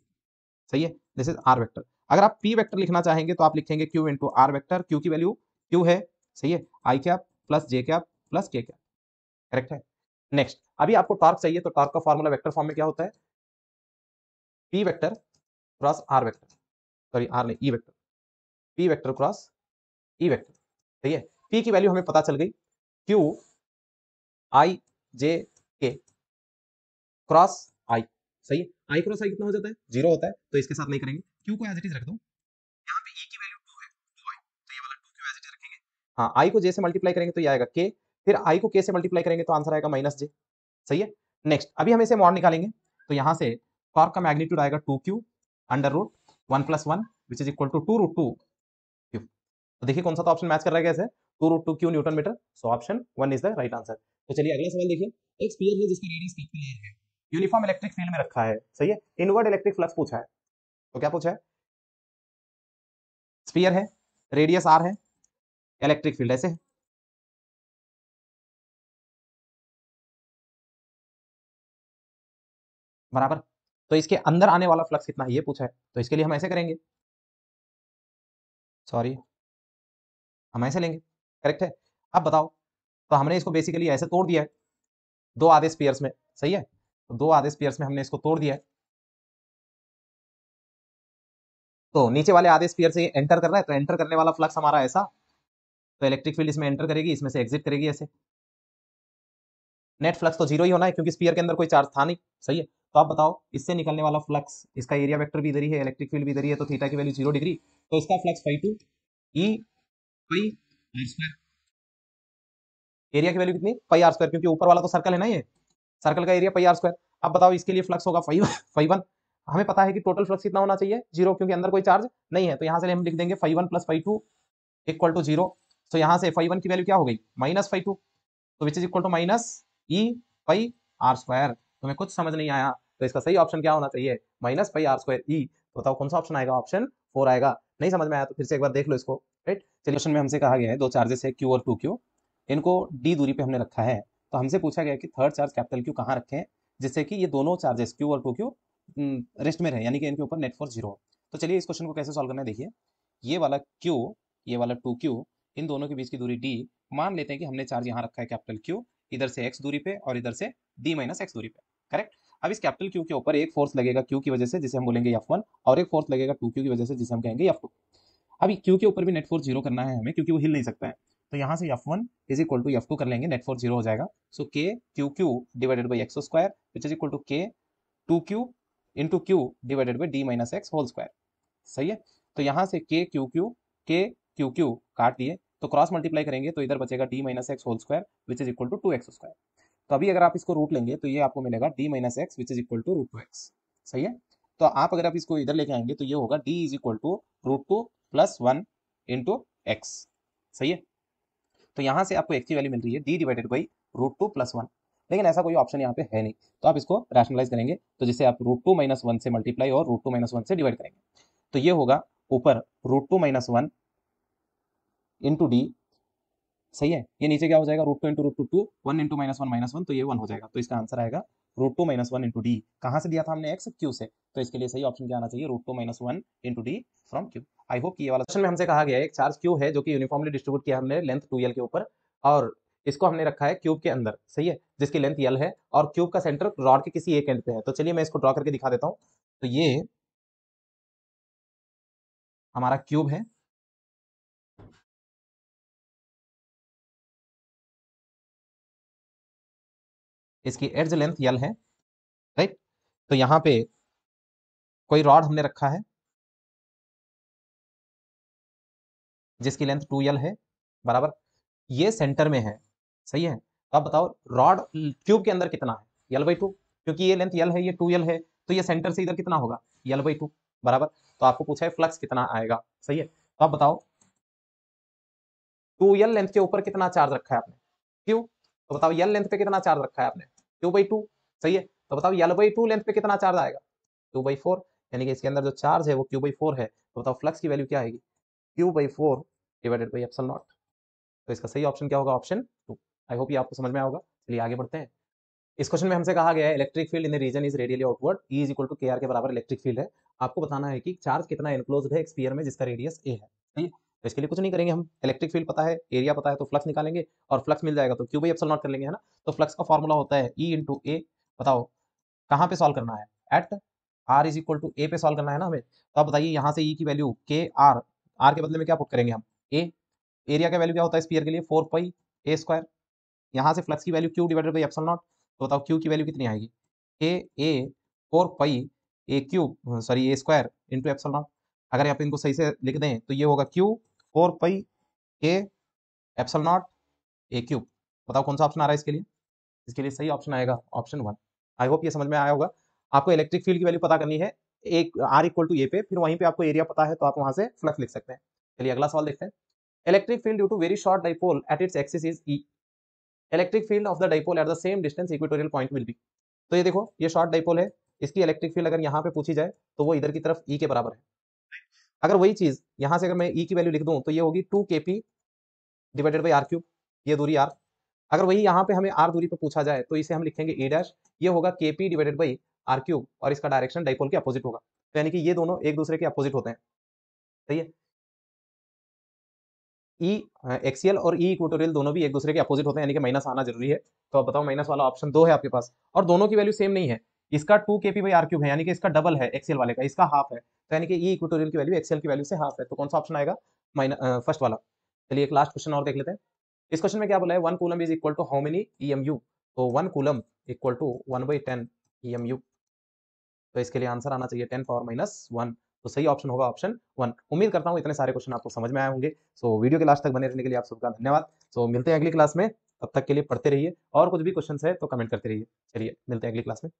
Speaker 1: सही है, दिस इज आर वेक्टर। अगर आप पी वेक्टर लिखना चाहेंगे तो आप लिखेंगे Q into R vector, Q की वैल्यू क्यू है, सही है, I cap plus J cap plus K cap, correct है। नेक्स्ट, अभी आपको टॉर्क चाहिए, तो टॉर्क का फॉर्मूला वेक्टर फॉर्म में क्या होता है? P vector cross R vector, sorry R नहीं, E vector, P vector cross E vector, सही है। पी की वैल्यू हमें पता चल गई, क्यू आई जे के क्रॉस आई, सही है। आई क्रॉस आई कितना हो जाता है? 0 होता है, तो इसके साथ नहीं करेंगे, क्यू को एज इट इज रख दो। यहाँ पे ई की वैल्यू 2 है, 2i, तो ये वाला 2 क्यू एज इट इज रखेंगे। हाँ, आई को जे से मल्टीप्लाई करेंगे तो ये आएगा के, फिर आई को के से मल्टीप्लाई करेंगे तो आंसर आएगा माइनस जे, सही है। नेक्स्ट, अभी हम इसे मॉड निकालेंगे, तो यहाँ से टॉर्क का मैग्नीट्यूड आएगा 2q under root 1 plus 1 which is equal to 2 root 2 Q. तो देखिए कौन सा तो ऑप्शन मैच कर रहा है कैसे? 2 root 2 Q newton metre, so option 1 is the right answer. तो चलिए अगला सवाल देखिए। एक स्फीयर है जिसका रेडियस कैपिटल ए है, यूनिफॉर्म इलेक्ट्रिक फील्ड में रखा है, सही है, इनवर्ड इलेक्ट्रिक फ्लक्स पूछा है। तो क्या पूछा है? स्फीयर है, रेडियस आर है, इलेक्ट्रिक फील्ड ऐसे है, बराबर। तो इसके अंदर आने वाला फ्लक्स कितना है ये पूछा है, तो इसके लिए हम ऐसे करेंगे, सॉरी हम ऐसे लेंगे, करेक्ट है। अब बताओ, तो हमने इसको बेसिकली ऐसे तोड़ दिया है दो आधे स्पेयर्स में, सही है, तो दो आधे स्पेयर्स में हमने इसको तोड़ दिया है। तो नीचे वाले आधे स्पेयर से एंटर कर रहा है, तो एंटर करने वाला फ्लक्स हमारा ऐसा, तो इलेक्ट्रिक फील्ड इसमें एंटर करेगी, इसमें से एग्जिट करेगी ऐसे। नेट फ्लक्स तो जीरो ही होना है क्योंकि स्पीयर के अंदर कोई चार्ज था नहीं, सही है। तो आप बताओ इससे निकलने वाला फ्लक्स, इसका एरिया वेक्टर भी इधर ही है, इलेक्ट्रिक फील्ड भी इधर ही है, तो थीटा की वैल्यू 0 डिग्री, तो इसका flux φ2 E pi R square, area की वैल्यू कितनी? पाई आर स्क्वायर, क्योंकि ऊपर वाला तो सर्कल है ना, ये सर्कल का एरिया पाई आर स्क्वायर। अब बताओ इसके लिए फ्लक्स होगा φ1। हमें पता है कि टोटल फ्लक्स कितना होना चाहिए? 0, क्योंकि अंदर कोई चार्ज नहीं है, तो यहाँ से हम लिख देंगे φ1 प्लस φ2 इक्वल टू 0। तो यहाँ से φ1 की वैल्यू क्या हो गई? माइनस φ2, तो which is equal to minus E pi R square. तुम्हें कुछ समझ नहीं आया तो इसका सही ऑप्शन क्या होना चाहिए? माइनस पाई आर स्क्वायर ई। तो बताओ कौन सा ऑप्शन आएगा? ऑप्शन 4 आएगा। नहीं समझ में आया तो फिर से एक बार देख लो इसको, राइट। चलिए, क्वेश्चन में हमसे कहा गया है दो चार्जेस है क्यू और 2q, इनको डी दूरी पे हमने रखा है, तो हमसे पूछा गया कि थर्ड चार्ज कैपिटल क्यू कहाँ रखें जिससे कि ये दोनों चार्जेस क्यू और 2q रेस्ट में रहे, यानी कि इनके ऊपर नेट फोर्स 0 हो। तो चलिए इस क्वेश्चन को कैसे सॉल्व करना है, देखिए ये वाला q, ये वाला 2q, इन दोनों के बीच की दूरी d, मान लेते हैं कि हमने चार्ज यहाँ रखा है कैपिटल Q, इधर से x दूरी पे और इधर से d माइनस x दूरी पे, करेक्ट। अब इस कैपिटल Q के ऊपर एक फोर्स लगेगा Q की वजह से जिसे हम बोलेंगे F1, और एक फोर्स लगेगा 2Q की वजह से जिसे हम कहेंगे F2। अभी Q के ऊपर भी नेट फोर्स 0 करना है हमें क्योंकि वो हिल नहीं सकता है, तो यहाँ से F1 is equal to F2 कर लेंगे, नेट फोर्स 0 हो जाएगा। So K QQ divided by X square which is equal to K 2Q into Q divided by d minus X whole square, सही है। तो यहाँ से के क्यू क्यू काट दिए, तो क्रॉस मल्टीप्लाई करेंगे तो इधर बचेगा d minus X whole square which is equal to 2x square. तो अभी अगर आप इसको रूट लेंगे तो ये आपको मिलेगा d minus X which is equal to root 2x, सही है। तो आप अगर आप इसको इधर लेके आएंगे तो ये होगा d is equal to root 2 plus 1 into X, सही है। तो यहाँ से आपको x की वैल्यू मिल रही है d divided by root 2 plus 1, लेकिन ऐसा कोई ऑप्शन यहाँ पे है नहीं, तो आप इसको रैशनलाइज करेंगे, तो जिसे आप रूट 2 माइनस 1 से मल्टीप्लाई और रूट 2 माइनस 1 से डिवाइड करेंगे, तो ये होगा ऊपर रूट 2 माइनस 1 इंटू डी, सही है। ये नीचे क्या हो जाएगा? Root 2 into root 2 1 into minus 1, तो ये 1 हो जाएगा, तो इसका आंसर आएगा रूट 2 माइनस 1 इंटू डी। कहाँ से दिया था हमने? एक्स, क्यू से, तो इसके लिए सही ऑप्शन क्या आना चाहिए? Root 2 minus 1 into D from Q. I hope कि ये वाला क्वेश्चन में हमसे कहा गया है एक चार्ज क्यू है जो कि यूनिफॉर्मली डिस्ट्रीब्यूट किया हमने लेंथ 2l के ऊपर, और इसको हमने रखा है क्यूब के अंदर, सही है, जिसकी लेंथ l है, और क्यूब का सेंटर रॉड के किसी एक एंड पे है। तो चलिए मैं इसको ड्रॉ करके दिखा देता हूँ। तो ये हमारा क्यूब है, इसकी एड्ज लेंथ l है, राइट। तो यहाँ पे कोई रॉड हमने रखा है, जिसकी लेंथ 2l है, बराबर, ये सेंटर में है, सही है। तो आप बताओ रॉड क्यूब के अंदर कितना है, l/2, क्योंकि ये लेंथ l है, ये 2l है, तो ये सेंटर से इधर कितना होगा, l/2, बराबर। तो आपको पूछा है फ्लक्स कितना आएगा, सही है। तो आप बताओ 2l लेंथ के ऊपर कितना चार्ज रखा है आपने, क्यू, तो बताओ l लेंथ पे कितना चार्ज रखा है आपने, q/2, सही है। तो बताओ l/2 लेंथ पे कितना चार्ज आएगा, q/4, यानी कि इसके अंदर जो चार्ज है वो q/4 है। तो बताओ फ्लक्स की वैल्यू क्या आएगी, q/4 divided by epsilon naught. तो इसका सही ऑप्शन क्या होगा, ऑप्शन 2। आई होप ये आपको समझ में आया होगा। चलिए आगे बढ़ते हैं। इस क्वेश्चन में हमसे कहा गया है electric field in the region is radially outward, E is equal to KR के बराबर इलेक्ट्रिक फील्ड है। आपको बताना है कि चार्ज कितना एनक्लोज्ड है एक स्फीयर में जिसका रेडियस a है, सही है। तो इसके लिए कुछ नहीं करेंगे, हम इलेक्ट्रिक फील्ड पता है, एरिया पता है, तो फ्लक्स निकालेंगे और फ्लक्स मिल जाएगा तो q बाई एप्सिलॉन नॉट कर लेंगे, है ना। तो फ्लक्स का फॉर्मूला होता है E इंटू ए। बताओ कहाँ पे सॉल्व करना है, at r is equal to a पे सॉल्व करना है ना हमें। तो आप बताइए यहाँ से E की वैल्यू r के बदले में क्या पुट करेंगे हम, a। एरिया का वैल्यू क्या होता है स्फीयर के लिए, 4 पाई a स्क्वायर। यहाँ से फ्लक्स की value q divided by epsilon naught. तो बताओ q की वैल्यू कितनी आएगी, a 4 pi a cube, sorry a square into epsilon not. अगर आप इनको सही से लिख दें तो ये होगा q 4 pi a epsilon not a cube. बताओ कौन सा ऑप्शन आ रहा है इसके लिए, इसके लिए सही ऑप्शन आएगा ऑप्शन 1। आई होप ये समझ में आया होगा। आपको इलेक्ट्रिक फील्ड की वैल्यू पता करनी है एक r इक्वल टू a पे, फिर वहीं पे आपको एरिया पता है तो आप वहां से फ्लक्स लिख सकते हैं। चलिए अगला सवाल देखते हैं। Electric field due to very short dipole at its axis is E। Electric field of the dipole at the same distance equatorial point will be. तो ये देखो ये शॉर्ट डाइपोल है, इसकी इलेक्ट्रिक फील्ड अगर यहाँ पे पूछी जाए तो वो इधर की तरफ E के बराबर है। अगर वही चीज यहाँ से अगर मैं E की वैल्यू लिख दूं तो ये होगी 2kp divided by r cube, ये दूरी r। अगर वही यहाँ पे हमें r दूरी पे पूछा जाए तो इसे हम लिखेंगे a डैश, ये होगा kp divided by r cube, और इसका डायरेक्शन डाइपोल के अपोजिट होगा। तो यानी कि ये दोनों एक दूसरे के अपोजिट होते हैं, सही है। ई एक्सियल और ई इक्वेटोरियल दोनों भी एक दूसरे के अपोजिट होते हैं, यानी कि माइनस आना जरूरी है। तो अब बताओ माइनस वाला ऑप्शन 2 है आपके पास, और दोनों की वैल्यू सेम नहीं है। इसका 2kp बाई आर क्यूब है, यानी कि इसका डबल है एक्सियल वाले का, इसका हाफ है। तो यानी कि ई इक्वेटोरियल की वैल्यू एक्सियल की वैल्यू से हाफ है, तो कौन सा ऑप्शन आएगा, फर्स्ट वाला। चलिए एक लास्ट क्वेश्चन और देख लेते हैं। इस क्वेश्चन में क्या बोला है, 1 coulomb is equal to how many EMU। तो 1 कूलम इक्वल टू 1/10 EMU। तो इसके लिए आंसर आना चाहिए 10 पावर माइनस 1। तो सही ऑप्शन होगा ऑप्शन 1। उम्मीद करता हूँ इतने सारे क्वेश्चन आपको समझ में आए होंगे। सो वीडियो के लास्ट तक बने रहने के लिए आप सबका धन्यवाद। सो मिलते हैं अगली क्लास में, तब तक के लिए पढ़ते रहिए, और कुछ भी क्वेश्चन है तो कमेंट करते रहिए। चलिए मिलते हैं अगली क्लास में।